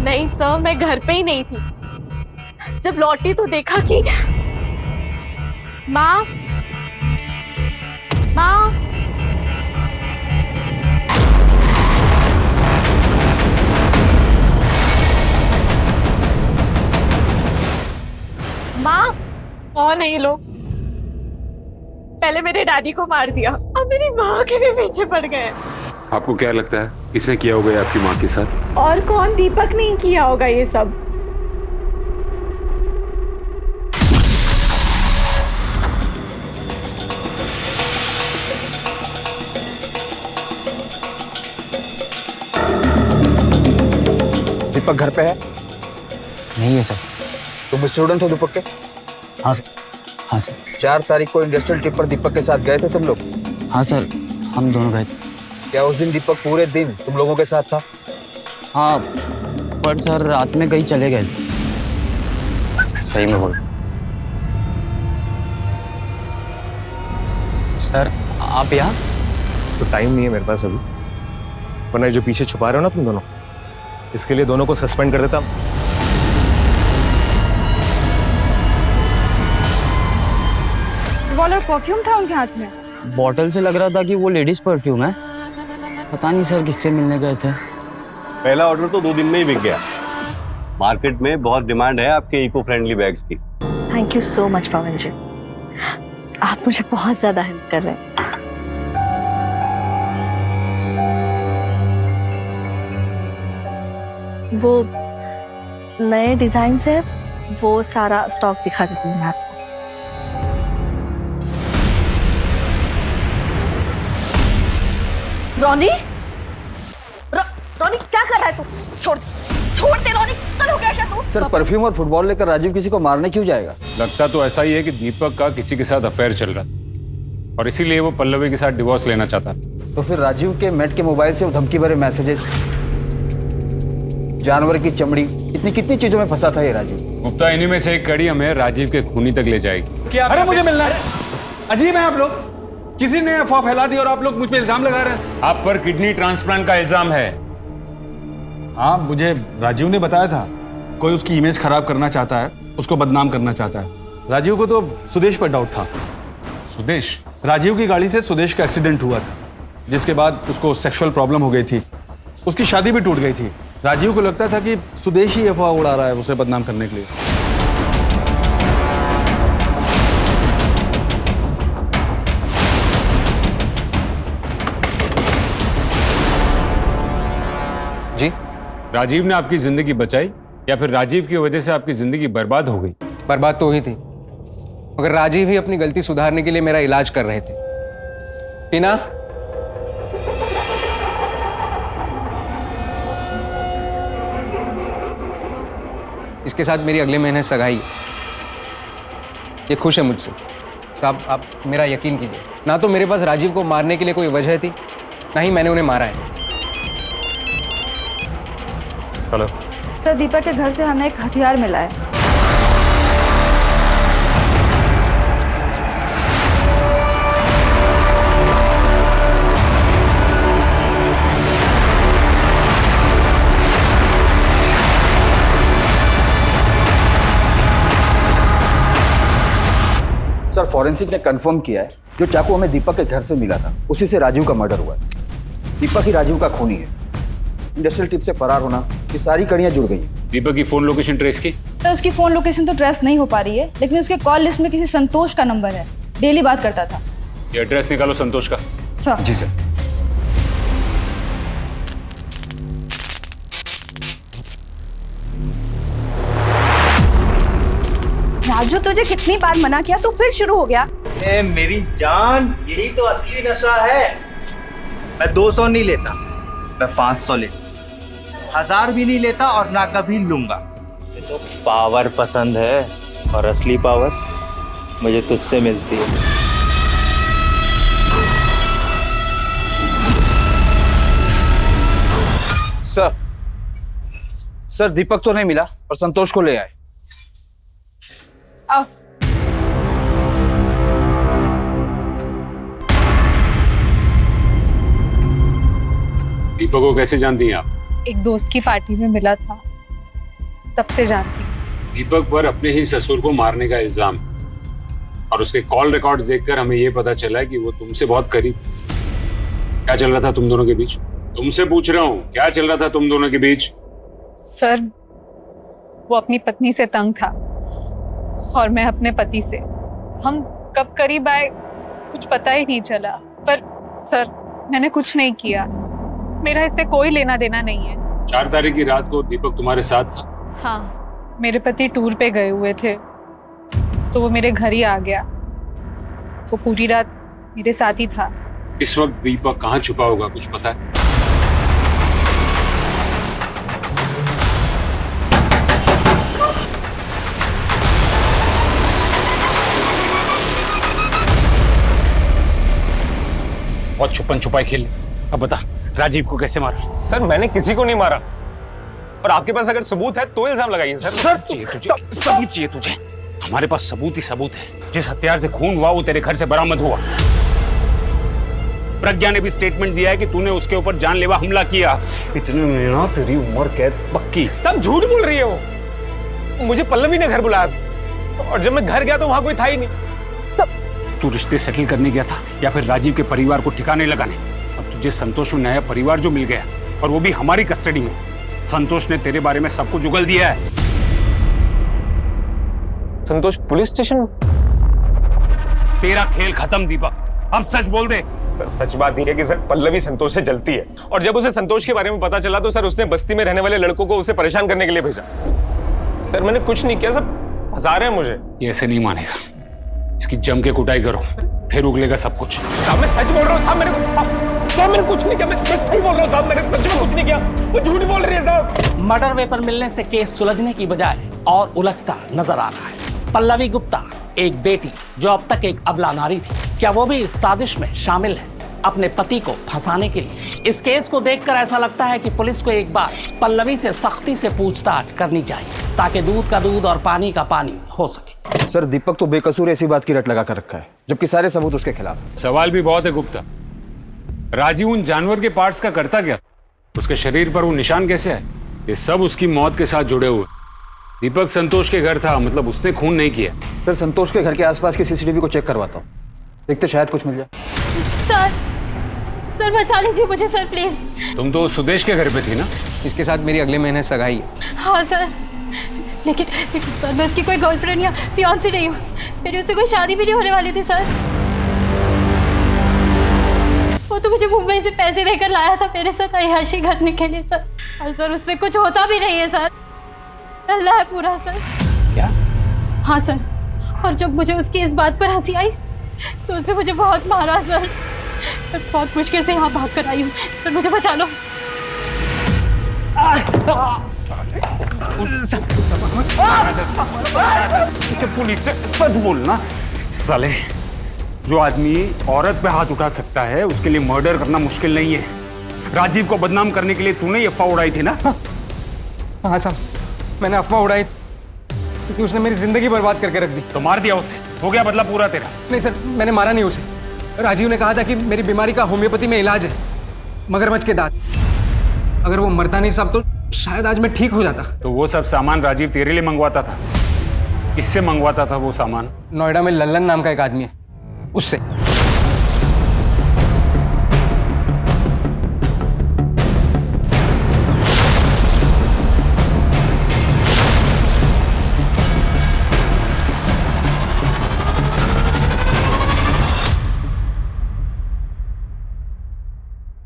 नहीं सर, मैं घर पे ही नहीं थी। जब लौटी तो देखा कि माँ कौन है ये लोग? पहले मेरे डैडी को मार दिया, अब मेरी माँ के भी पीछे पड़ गए।
आपको क्या लगता है किसने किया होगा आपकी माँ के साथ?
और कौन? दीपक नहीं किया होगा ये सब।
दीपक घर पे है?
नहीं है सर।
तुम स्टूडेंट हो दीपक के?
हाँ सर। हाँ सर।
4 तारीख को इंडस्ट्रियल ट्रिप पर दीपक के साथ गए थे तुम लोग?
हाँ सर, हम दोनों गए थे।
क्या उस दिन दीपक पूरे दिन तुम लोगों के साथ था?
हाँ, पर सर रात में कहीं चले गए।
सही में बोल।
सर आप यहाँ?
तो टाइम नहीं है मेरे पास अभी, वरना जो पीछे छुपा रहे हो ना तुम दोनों, इसके लिए दोनों को सस्पेंड कर देता।
वाला परफ्यूम था उनके हाथ में।
बॉटल से लग रहा था कि वो लेडीज परफ्यूम है। पता नहीं सर किससे मिलने गए थे।
पहला ऑर्डर तो 2 दिन में ही बिक गया। मार्केट में बहुत डिमांड है आपके इको फ्रेंडली बैग्स की।
थैंक यू सो मच पवन जी, आप मुझे बहुत ज्यादा हेल्प कर रहे हैं। वो नए डिजाइन से वो सारा स्टॉक दिखा देती हूँ मैं आपको। रोनी, रोनी क्या कर रहा है तू? छोड़ दे रोनी, कल हो गया क्या तू?
सर परफ्यूम और फुटबॉल लेकर राजीव किसी को मारने क्यों जाएगा?
लगता तो ऐसा ही है कि दीपक का किसी के साथ अफेयर चल रहा था और इसीलिए वो पल्लवी के साथ डिवोर्स लेना चाहता था।
तो फिर राजीव के मेट के मोबाइल से धमकी भरे मैसेजेस, जानवर की चमड़ी, इतनी कितनी चीजों में फंसा था ये राजीव।
गुप्ता, इन्हीं में से एक कड़ी हमें राजीव के खूनी तक ले जाएगी।
क्या? अरे मुझे मिलना है। अजीब है आप लोग, किसी ने अफवाह फैला दी और आप लोग मुझ पे इल्जाम लगा रहे हैं।
आप पर किडनी ट्रांसप्लांट का इल्जाम है।
हाँ, मुझे राजीव ने बताया था कोई उसकी इमेज खराब करना चाहता है, उसको बदनाम करना चाहता है। राजीव को तो सुदेश पर डाउट था।
सुदेश?
राजीव की गाड़ी से सुदेश का एक्सीडेंट हुआ था, जिसके बाद उसको सेक्सुअल प्रॉब्लम हो गई थी। उसकी शादी भी टूट गई थी। राजीव को लगता था कि सुदेश ही अफवाह उड़ा रहा है उसे बदनाम करने के लिए।
जी, राजीव ने आपकी जिंदगी बचाई या फिर राजीव की वजह से आपकी जिंदगी बर्बाद हो गई?
बर्बाद तो हुई थी, मगर राजीव ही अपनी गलती सुधारने के लिए मेरा इलाज कर रहे थे। टीना, इसके साथ मेरी अगले महीने सगाई है। ये खुश है मुझसे। साहब, आप मेरा यकीन कीजिए, ना तो मेरे पास राजीव को मारने के लिए कोई वजह थी, ना ही मैंने उन्हें मारा है।
हेलो
सर, दीपक के घर से हमें एक हथियार मिला है।
सर, फॉरेंसिक ने कंफर्म किया है जो चाकू हमें दीपक के घर से मिला था उसी से राजीव का मर्डर हुआ है। दीपक ही राजीव का खूनी है। इंडस्ट्रियल टिप से फरार होना, ये सारी कड़ियां जुड़ गई हैं।
दीपक की फोन लोकेशन ट्रेस की?
सर, उसकी फोन लोकेशन तो ट्रेस नहीं हो पा रही है, लेकिन उसके कॉल लिस्ट में किसी संतोष का नंबर है। डेली बात करता था।
ये एड्रेस निकालो संतोष का।
सर।
जी सर।
राजू, तुझे कितनी बार मना किया, तू फिर शुरू हो गया।
ए मेरी जान, यही तो असली नशा है। मैं 200 नहीं लेता, मैं 500 लेता, 1000 भी नहीं लेता और ना कभी लूंगा। मुझे तो पावर पसंद है और असली पावर मुझे तुझसे मिलती है।
सर, दीपक तो नहीं मिला और संतोष को ले आए।
आओ।
दीपक को कैसे जानती हैं आप?
एक दोस्त की पार्टी में मिला था, तब से जानती हूँ।
दीपक पर अपने ही ससुर को मारने का इल्जाम, और उसके कॉल रिकॉर्ड्स देखकर हमें यह पता चला है कि वो तुमसे बहुत करीब। क्या चल रहा था तुम दोनों के बीच? तुमसे पूछ रहा हूँ, क्या चल रहा था तुम दोनों के बीच?
सर, वो अपनी पत्नी से तंग था और मैं अपने पति से। हम कब करीब आए कुछ पता ही नहीं चला। पर सर, मैंने कुछ नहीं किया, मेरा इससे कोई लेना देना नहीं है।
4 तारीख की रात को दीपक तुम्हारे साथ था?
हाँ, मेरे पति टूर पे गए हुए थे तो वो मेरे घर ही आ गया। वो पूरी रात मेरे साथ ही था।
इस वक्त दीपक कहाँ छुपा होगा, कुछ पता है?
बहुत छुपन छुपाई खेल। अब बता, राजीव को कैसे मारा? सर, मैंने किसी को नहीं मारा, और आपके पास अगर सबूत है तो इल्जाम लगाइए सर।
सबूत चाहिए तुझे? हमारे पास सबूत ही सबूत है। जिस हथियार से खून हुआ वो तेरे घर से बरामद हुआ। प्रज्ञा ने भी स्टेटमेंट दिया है कि तूने उसके ऊपर जानलेवा हमला किया। इतने में ना तेरी उम्र कैद पक्की।
सब झूठ बोल रही है वो। मुझे पल्लवी ने घर बुलाया और जब मैं घर गया तो वहां कोई था ही नहीं।
तू रिश्ते सेटल करने गया था या फिर राजीव के परिवार को ठिकाने लगाने? अब तुझे संतोष में नया परिवार जो मिल गया, और वो भी हमारी कस्टडी में। संतोष ने तेरे बारे में सब कुछ उगल दिया है।
संतोष पुलिस स्टेशन?
तेरा खेल खत्म दीपक, अब सच बोल दे।
सर, सच बात यह है कि सर, पल्लवी संतोष से जलती है, और जब उसे संतोष के बारे में पता चला तो सर उसने बस्ती में रहने वाले लड़कों को उसे परेशान करने के लिए भेजा। सर, मैंने कुछ नहीं किया, सब फंसा रहे हैं मुझे।
ये ऐसे नहीं मानेगा, इसकी जम के कुटाई करो, फिर उगलेगा सब कुछ।
साहब, मैं सच बोल रहा हूँ साहब, मैंने कुछ नहीं किया। मैं सही बोल रहा हूँ साहब, मैंने सच में कुछ नहीं किया। वो झूठ बोल रही है साहब।
मर्डर वेपन मिलने से केस सुलझने की बजाय और उलझता नजर आ रहा है। पल्लवी गुप्ता, एक बेटी जो अब तक एक अबला नारी थी, क्या वो भी इस साजिश में शामिल है अपने पति को फंसाने के लिए? इस केस को देखकर ऐसा लगता है कि पुलिस को एक बार पल्लवी से सख्ती से पूछताछ करनी चाहिए, ताकि दूध का दूध और पानी का पानी हो सके।
सर, दीपक तो बेकसूर ऐसी बात की रट लगा कर रखा है, जबकि सारे सबूत उसके खिलाफ।
सवाल भी बहुत है गुप्ता। राजीव उन जानवर के पार्ट्स का करता क्या? उसके शरीर पर वो निशान कैसे है? ये सब उसकी मौत के साथ जुड़े हुए। दीपक संतोष के घर था, मतलब उसने खून नहीं किया।
सर, संतोष के घर के आसपास की सीसीटीवी को चेक करवाता हूँ। देखते शायद कुछ मिल जाए।
सर सर बचा लीजिए मुझे सर प्लीज।
तुम तो सुदेश के घर पे थी ना?
इसके साथ मेरी अगले महीने सगाई है।
हाँ सर, लेकिन सर मैं उसकी कोई गर्लफ्रेंड या फियांसी नहीं हूँ। मेरी उससे कोई शादी भी नहीं होने वाली थी सर। वो तो मुझे मुंबई से पैसे देकर लाया था मेरे साथ अय्याशी करने के लिए सर। और सर उससे कुछ होता भी नहीं है सर, अल्लाह है पूरा सर।
क्या?
हाँ सर, और जब मुझे उसकी इस बात पर हंसी आई तो उसने मुझे बहुत मारा सर। मैं बहुत मुश्किल से यहाँ भाग कर आई हूँ सर, मुझे बचा लो।
पुलिस से सच बोलना। साले, जो आदमी औरत पे हाथ उठा सकता है उसके लिए मर्डर करना मुश्किल नहीं है। राजीव को बदनाम करने के लिए तूने ये अफवाह उड़ाई थी ना?
हाँ साहब, मैंने अफवाह उड़ाई क्योंकि उसने मेरी जिंदगी बर्बाद करके रख दी।
तो मार दिया उसे, हो गया बदला पूरा तेरा।
नहीं सर, मैंने मारा नहीं उसे। राजीव ने कहा था कि मेरी बीमारी का होम्योपैथी में इलाज है, मगरमच्छ के दांत। अगर वो मरता नहीं साहब तो शायद आज मैं ठीक हो जाता।
तो वो सब सामान राजीव तेरे लिए मंगवाता था? किससे मंगवाता था वो सामान?
नोएडा में लल्लन नाम का एक आदमी है, उससे।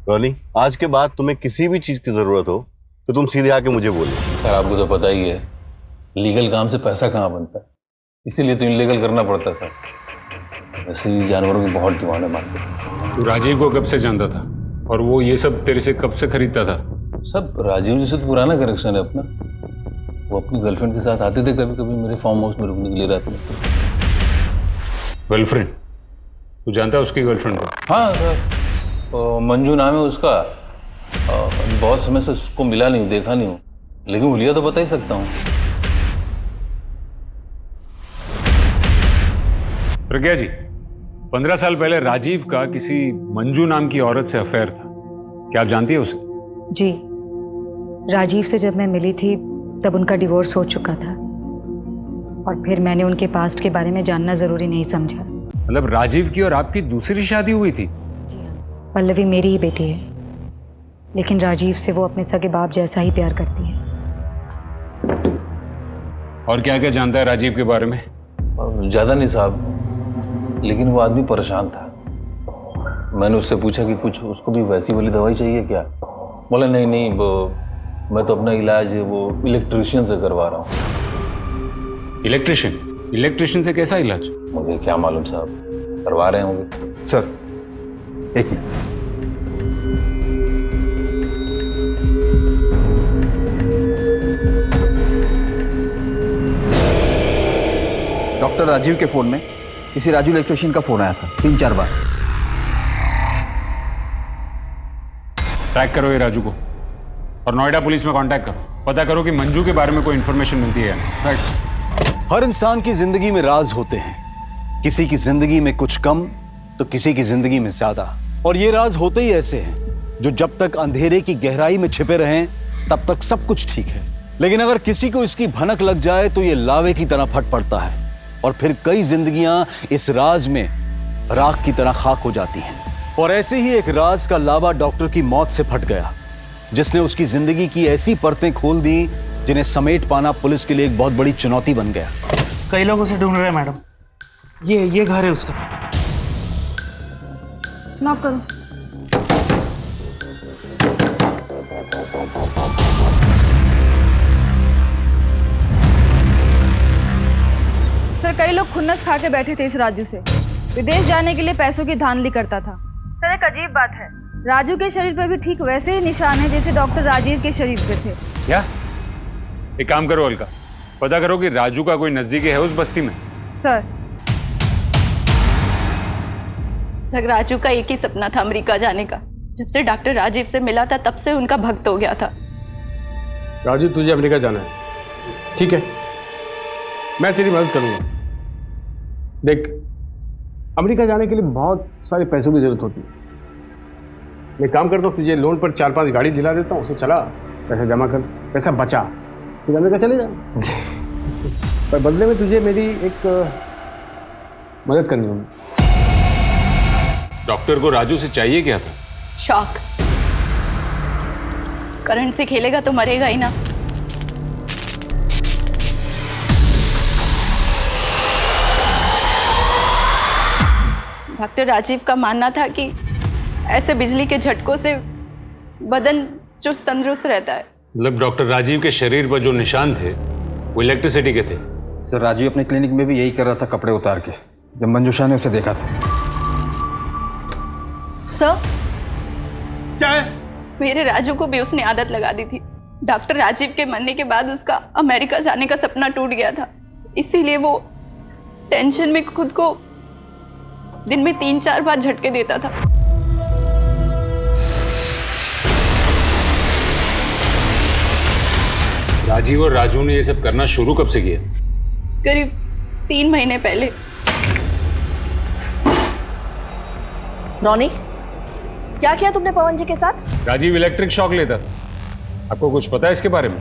रॉनी, आज के बाद तुम्हें किसी भी चीज की जरूरत हो तो तुम सीधे आके मुझे बोलो।
सर आपको तो पता ही है लीगल काम से पैसा कहाँ बनता है, इसीलिए तो इनलीगल करना पड़ता है सर। वैसे भी जानवरों की बहुत डिमांड है मार्केट में।
तू राजीव को कब से जानता था और वो ये सब तेरे से कब से खरीदता था?
सब राजीव जी से तो पुराना कनेक्शन है अपना। वो अपनी गर्लफ्रेंड के साथ आते थे कभी कभी मेरे फार्म हाउस में रुकने के लिए रात में।
गर्लफ्रेंड? तू जानता है उसकी गर्लफ्रेंड को?
हाँ सर, मंजू नाम है उसका। बहुत समय से उसको मिला नहीं हूँ, देखा नहीं हूँ, लेकिन हुलिया तो बता ही सकता हूँ।
प्रज्ञा जी, 15 साल पहले राजीव का किसी मंजू नाम की औरत से अफेयर था, क्या आप जानती है उसे?
जी, राजीव से जब मैं मिली थी तब उनका डिवोर्स हो चुका था और फिर मैंने उनके पास्ट के बारे में जानना जरूरी नहीं समझा।
मतलब राजीव की और आपकी दूसरी शादी हुई थी?
पल्लवी मेरी ही बेटी है, लेकिन राजीव से वो अपने सगे बाप जैसा ही प्यार करती है।
और क्या क्या जानता है राजीव के बारे में?
ज़्यादा नहीं साहब, लेकिन वो आदमी परेशान था। मैंने उससे पूछा कि कुछ उसको भी वैसी वाली दवाई चाहिए क्या? बोला नहीं नहीं, मैं तो अपना इलाज वो इलेक्ट्रिशियन से करवा रहा हूँ।
इलेक्ट्रिशियन? इलेक्ट्रिशियन से कैसा इलाज?
मुझे क्या मालूम साहब, करवा रहे होंगे।
सर एक मिनट। डॉक्टर राजीव के फोन में किसी राजू इलेक्ट्रिशियन का फोन आया था 3-4 बार।
ट्रैक करो ये राजू को और नोएडा पुलिस में कांटेक्ट करो, पता करो कि मंजू के बारे में कोई इंफॉर्मेशन मिलती है या नहीं।
राइट। हर इंसान की जिंदगी में राज होते हैं, किसी की जिंदगी में कुछ कम तो किसी की जिंदगी में ज्यादा। और ये राज होते ही ऐसे हैं जो जब तक अंधेरे की गहराई में छिपे रहें तब तक सब कुछ ठीक है, लेकिन अगर किसी को इसकी भनक लग जाए तो ये लावे की तरह फट पड़ता है और फिर कई जिंदगियां इस राज में राख की तरह खाक हो जाती हैं। और ऐसे ही एक राज का लावा डॉक्टर की मौत से फट गया, जिसने उसकी जिंदगी की ऐसी परतें खोल दी जिन्हें समेट पाना पुलिस के लिए एक बहुत बड़ी चुनौती बन गया।
कई लोग उसे ढूंढ रहे हैं मैडम। ये घर है उसका।
नॉक करो।
सर कई लोग खुन्नस खा के बैठे थे इस राजू से। विदेश जाने के लिए पैसों की धांधली करता था। सर एक अजीब बात है, राजू के शरीर पर भी ठीक वैसे ही निशान है जैसे डॉक्टर राजीव के शरीर पे थे।
क्या? एक काम करो अलका, पता करो कि राजू का कोई नजदीकी है उस बस्ती में।
सर
राजू का एक ही सपना था अमेरिका जाने का। जब से डॉक्टर राजीव से मिला था तब से उनका भक्त हो गया था।
राजू तुझे अमेरिका जाना है, ठीक है, मैं तेरी मदद करूंगा। देख, अमेरिका जाने के लिए बहुत सारे पैसों की जरूरत होती है। मैं काम करता हूँ, तुझे लोन पर 4-5 गाड़ी दिला देता हूँ, उसे चला, पैसा जमा कर, पैसा बचा, फिर अमेरिका चले जा। पर बदले में तुझे मेरी एक मदद करनी होगी।
डॉक्टर को राजू से चाहिए क्या था?
शॉक। करंट से खेलेगा तो मरेगा ही ना। डॉक्टर राजीव का मानना था कि ऐसे बिजली के झटकों से बदन चुस्त तंदुरुस्त रहता है।
मतलब डॉक्टर राजीव के शरीर पर जो निशान थे वो इलेक्ट्रिसिटी के थे?
सर राजीव अपने क्लिनिक में भी यही कर रहा था, कपड़े उतार के, जब मंजूषा ने उसे देखा था।
सर क्या है? मेरे राजू को भी उसने आदत लगा दी थी। डॉक्टर राजीव के मरने के बाद उसका अमेरिका जाने का सपना टूट गया था, इसीलिए वो टेंशन में खुद को दिन में 3-4 बार झटके देता था।
राजीव और राजू ने ये सब करना शुरू कब से किया?
करीब 3 महीने पहले।
रॉनी, क्या किया तुमने पवन जी के साथ?
राजीव इलेक्ट्रिक शॉक लेता था। आपको कुछ पता है इसके बारे में?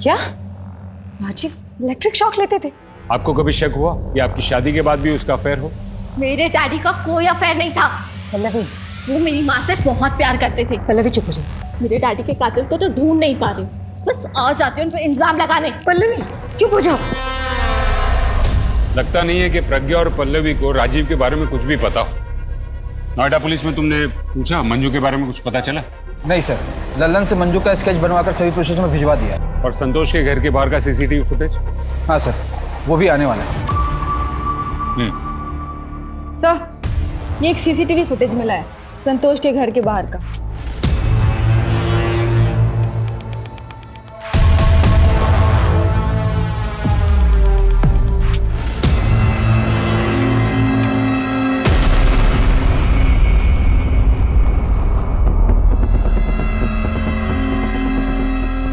क्या राजीव इलेक्ट्रिक शॉक लेते थे?
आपको कभी शक हुआ कि आपकी शादी के बाद भी उसका अफेयर हो?
मेरे डैडी का कोई अफेयर नहीं था।
पल्लवी,
वो मेरी माँ से बहुत प्यार करते थे।
पल्लवी चुप हो जा।
मेरे डैडी के कातिल को तो ढूंढ नहीं पा रही, बस आ जाती हूँ उन पर इल्जाम लगाने।
पल्लवी चुप हो जाओ।
लगता नहीं है कि प्रज्ञा और पल्लवी को राजीव के बारे में कुछ भी पता हो। नोएडा पुलिस में तुमने पूछा मंजू के बारे में कुछ पता चला?
नहीं सर, लल्लन से मंजू का स्केच बनवाकर सभी पुलिस में भिजवा दिया।
और संतोष के घर के बाहर का सीसीटीवी फुटेज?
हाँ सर, वो भी आने वाला है।
सर, ये एक सीसीटीवी फुटेज मिला है संतोष के घर के बाहर का।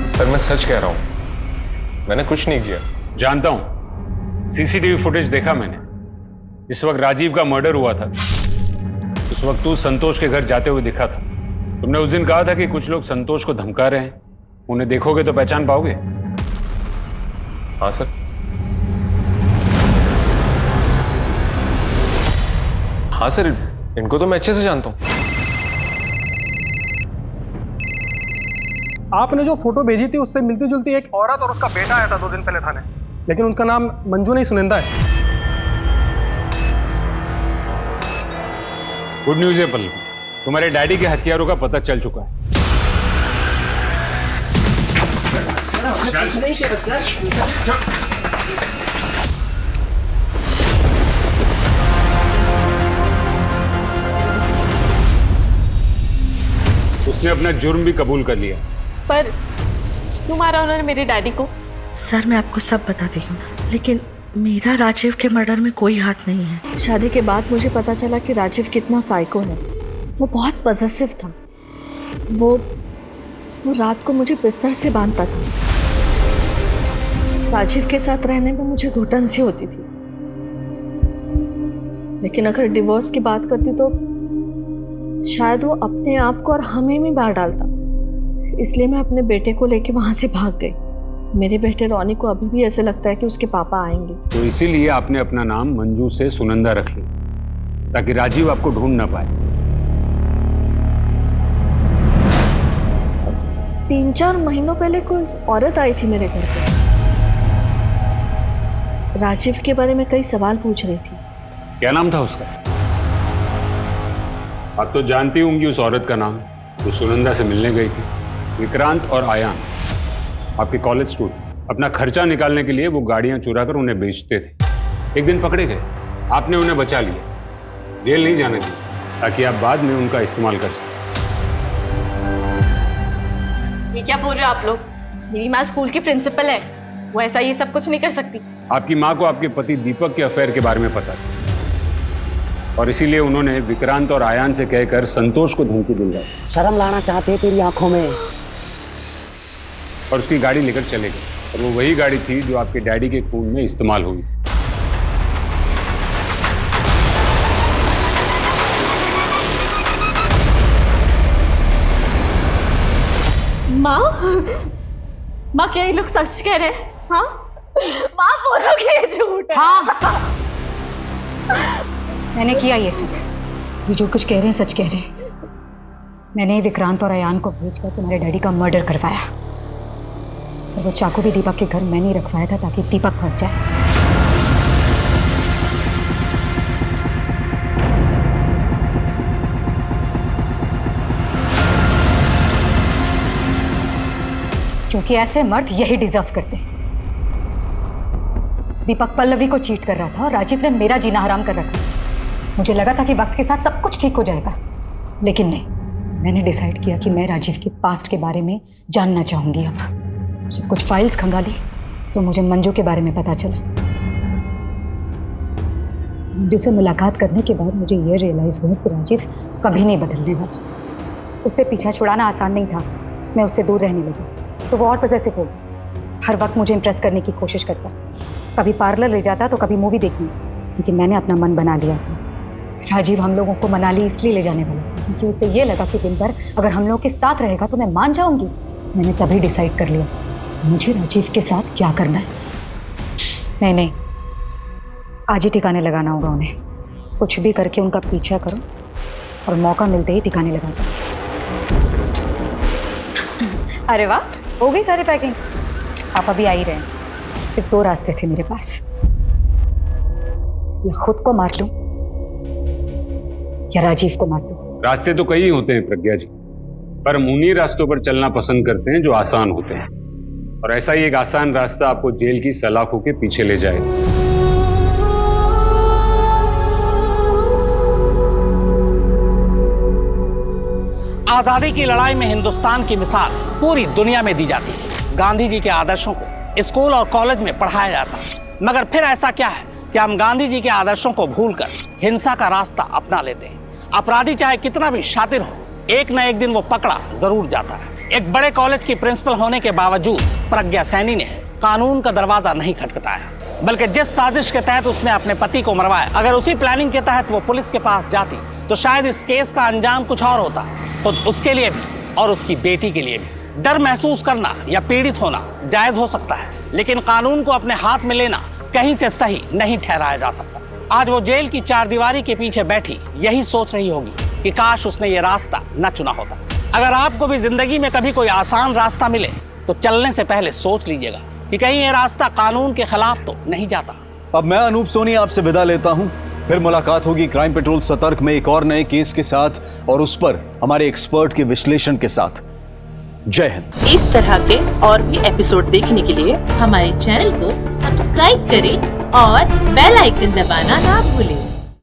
सर मैं सच कह रहा हूं, मैंने कुछ नहीं किया।
जानता हूं, सीसीटीवी फुटेज देखा मैंने। जिस वक्त राजीव का मर्डर हुआ था उस वक्त तू संतोष के घर जाते हुए दिखा था। तुमने उस दिन कहा था कि कुछ लोग संतोष को धमका रहे हैं, उन्हें देखोगे तो पहचान पाओगे।
हाँ सर। हाँ सर, इनको तो मैं अच्छे से जानता हूं।
आपने जो फोटो भेजी थी उससे मिलती जुलती एक औरत और उसका बेटा आया था 2 दिन पहले थाने, लेकिन उनका नाम मंजू नहीं सुनिंदा है।
गुड न्यूज है पल्लवी, तुम्हारे डैडी के हथियारों का पता चल चुका है। उसने अपना जुर्म भी कबूल कर लिया।
पर क्यों मारा उन्होंने मेरे डैडी को?
सर मैं आपको सब बताती हूँ, लेकिन मेरा राजीव के मर्डर में कोई हाथ नहीं है। शादी के बाद मुझे पता चला कि राजीव कितना साइको है। वो बहुत पॉसेसिव था। वो रात को मुझे बिस्तर से बांधता था। राजीव के साथ रहने में मुझे घुटन सी होती थी, लेकिन अगर डिवोर्स की बात करती तो शायद वो अपने आप को और हमें भी मार डालता। इसलिए मैं अपने बेटे को लेके वहां से भाग गई। मेरे बेटे रॉनी को अभी भी ऐसे लगता है कि उसके पापा आएंगे।
तो इसीलिए आपने अपना नाम मंजू से सुनंदा रख लिया, ताकि राजीव आपको ढूंढ ना पाए।
3-4 महीनों पहले कोई औरत आई थी मेरे घर पे। राजीव के बारे में कई सवाल पूछ रही थी।
क्या नाम था उसका? आप तो जानती होंगी उस औरत का नाम, जो सुनंदा से मिलने गई थी। विक्रांत और आयान, आपके कॉलेज स्टूडेंट, अपना खर्चा निकालने के लिए वो गाड़ियां चुरा कर उन्हें बेचते थे। एक दिन पकड़े गए, आपने उन्हें बचा लिया, जेल नहीं जाने दिया, ताकि आप बाद में उनका इस्तेमाल कर सकें।
ये क्या बोल रहे हो आप लोग? मेरी माँ स्कूल की प्रिंसिपल है, वो ऐसा ये सब कुछ नहीं कर सकती।
आपकी माँ को आपके पति दीपक के अफेयर के बारे में पता था, और इसीलिए उन्होंने विक्रांत और आयान से कहकर संतोष को धमकी दिलवाई।
शर्म लाना चाहते तेरी आंखों में।
और उसकी गाड़ी लेकर चले गए, और वो वही गाड़ी थी जो आपके डैडी के खून में इस्तेमाल हुई।
माँ क्या ये लोग सच कह रहे हैं? हाँ माँ बोलो कि ये झूठ है।
हाँ मैंने किया ये सब। भाभी जो कुछ कह रहे हैं सच कह रहे हैं। मैंने विक्रांत और अयान को भेजकर तुम्हारे डैडी का मर्डर करवाया और वो चाकू भी दीपक के घर मैंने ही रखवाया था ताकि दीपक फंस जाए। क्योंकि ऐसे मर्द यही डिजर्व करते हैं। दीपक पल्लवी को चीट कर रहा था और राजीव ने मेरा जीना हराम कर रखा। मुझे लगा था कि वक्त के साथ सब कुछ ठीक हो जाएगा, लेकिन नहीं। मैंने डिसाइड किया कि मैं राजीव के पास्ट के बारे में जानना चाहूंगी। अब जब कुछ फाइल्स खंगाली तो मुझे मंजू के बारे में पता चला। मंजू से मुलाकात करने के बाद मुझे यह रियलाइज हुआ कि राजीव कभी नहीं बदलने वाला। उससे पीछा छुड़ाना आसान नहीं था। मैं उससे दूर रहने लगी तो वो और पॉसेसिव हो गया। हर वक्त मुझे इम्प्रेस करने की कोशिश करता, कभी पार्लर ले जाता तो कभी मूवी देखने। लेकिन मैंने अपना मन बना लिया था। राजीव हम लोगों को मनाली इसलिए ले जाने वाला था क्योंकि उसे ये लगा कि दिन भर अगर हम लोग के साथ रहेगा तो मैं मान जाऊंगी। मैंने तभी डिसाइड कर लिया मुझे राजीव के साथ क्या करना है। नहीं, आज ही ठिकाने लगाना होगा उन्हें। कुछ भी करके उनका पीछा करो और मौका मिलते ही ठिकाने लगा दो। अरे वाह, हो गई सारी पैकिंग। आप अभी आ ही रहे हैं। सिर्फ 2 रास्ते थे मेरे पास, या खुद को मार लूं या राजीव को मार दूं।
रास्ते तो कई होते हैं प्रज्ञा जी, पर हम उन्हीं रास्तों पर चलना पसंद करते हैं जो आसान होते हैं। और ऐसा ही एक आसान रास्ता आपको जेल की सलाखों के पीछे ले जाएगा।
आजादी की लड़ाई में हिंदुस्तान की मिसाल पूरी दुनिया में दी जाती है। गांधी जी के आदर्शों को स्कूल और कॉलेज में पढ़ाया जाता है, मगर फिर ऐसा क्या है कि हम गांधी जी के आदर्शों को भूलकर हिंसा का रास्ता अपना लेते हैं। अपराधी चाहे कितना भी शातिर हो, एक न एक दिन वो पकड़ा जरूर जाता है। एक बड़े कॉलेज की प्रिंसिपल होने के बावजूद प्रज्ञा सैनी ने कानून का दरवाजा नहीं खटखटाया, बल्कि जिस साजिश के तहत उसने अपने पति को मरवाया, अगर उसी प्लानिंग के तहत वो पुलिस के पास जाती तो शायद इस केस का अंजाम कुछ और होता, खुद उसके लिए भी और उसकी बेटी के लिए भी। डर महसूस करना या पीड़ित होना जायज हो सकता है, लेकिन कानून को अपने हाथ में लेना कहीं से सही नहीं ठहराया जा सकता। आज वो जेल की चारदीवारी के पीछे बैठी यही सोच रही होगी कि काश उसने ये रास्ता न चुना होता। अगर आपको भी जिंदगी में कभी कोई आसान रास्ता मिले तो चलने से पहले सोच लीजिएगा कि कहीं ये रास्ता कानून के खिलाफ तो नहीं जाता।
अब मैं अनूप सोनी आपसे विदा लेता हूं। फिर मुलाकात होगी क्राइम पेट्रोल सतर्क में एक और नए केस के साथ और उस पर हमारे एक्सपर्ट के विश्लेषण के साथ। जय हिंद।
इस तरह के और भी एपिसोड देखने के लिए हमारे चैनल को सब्सक्राइब करें और बेल आइकन दबाना ना भूलें।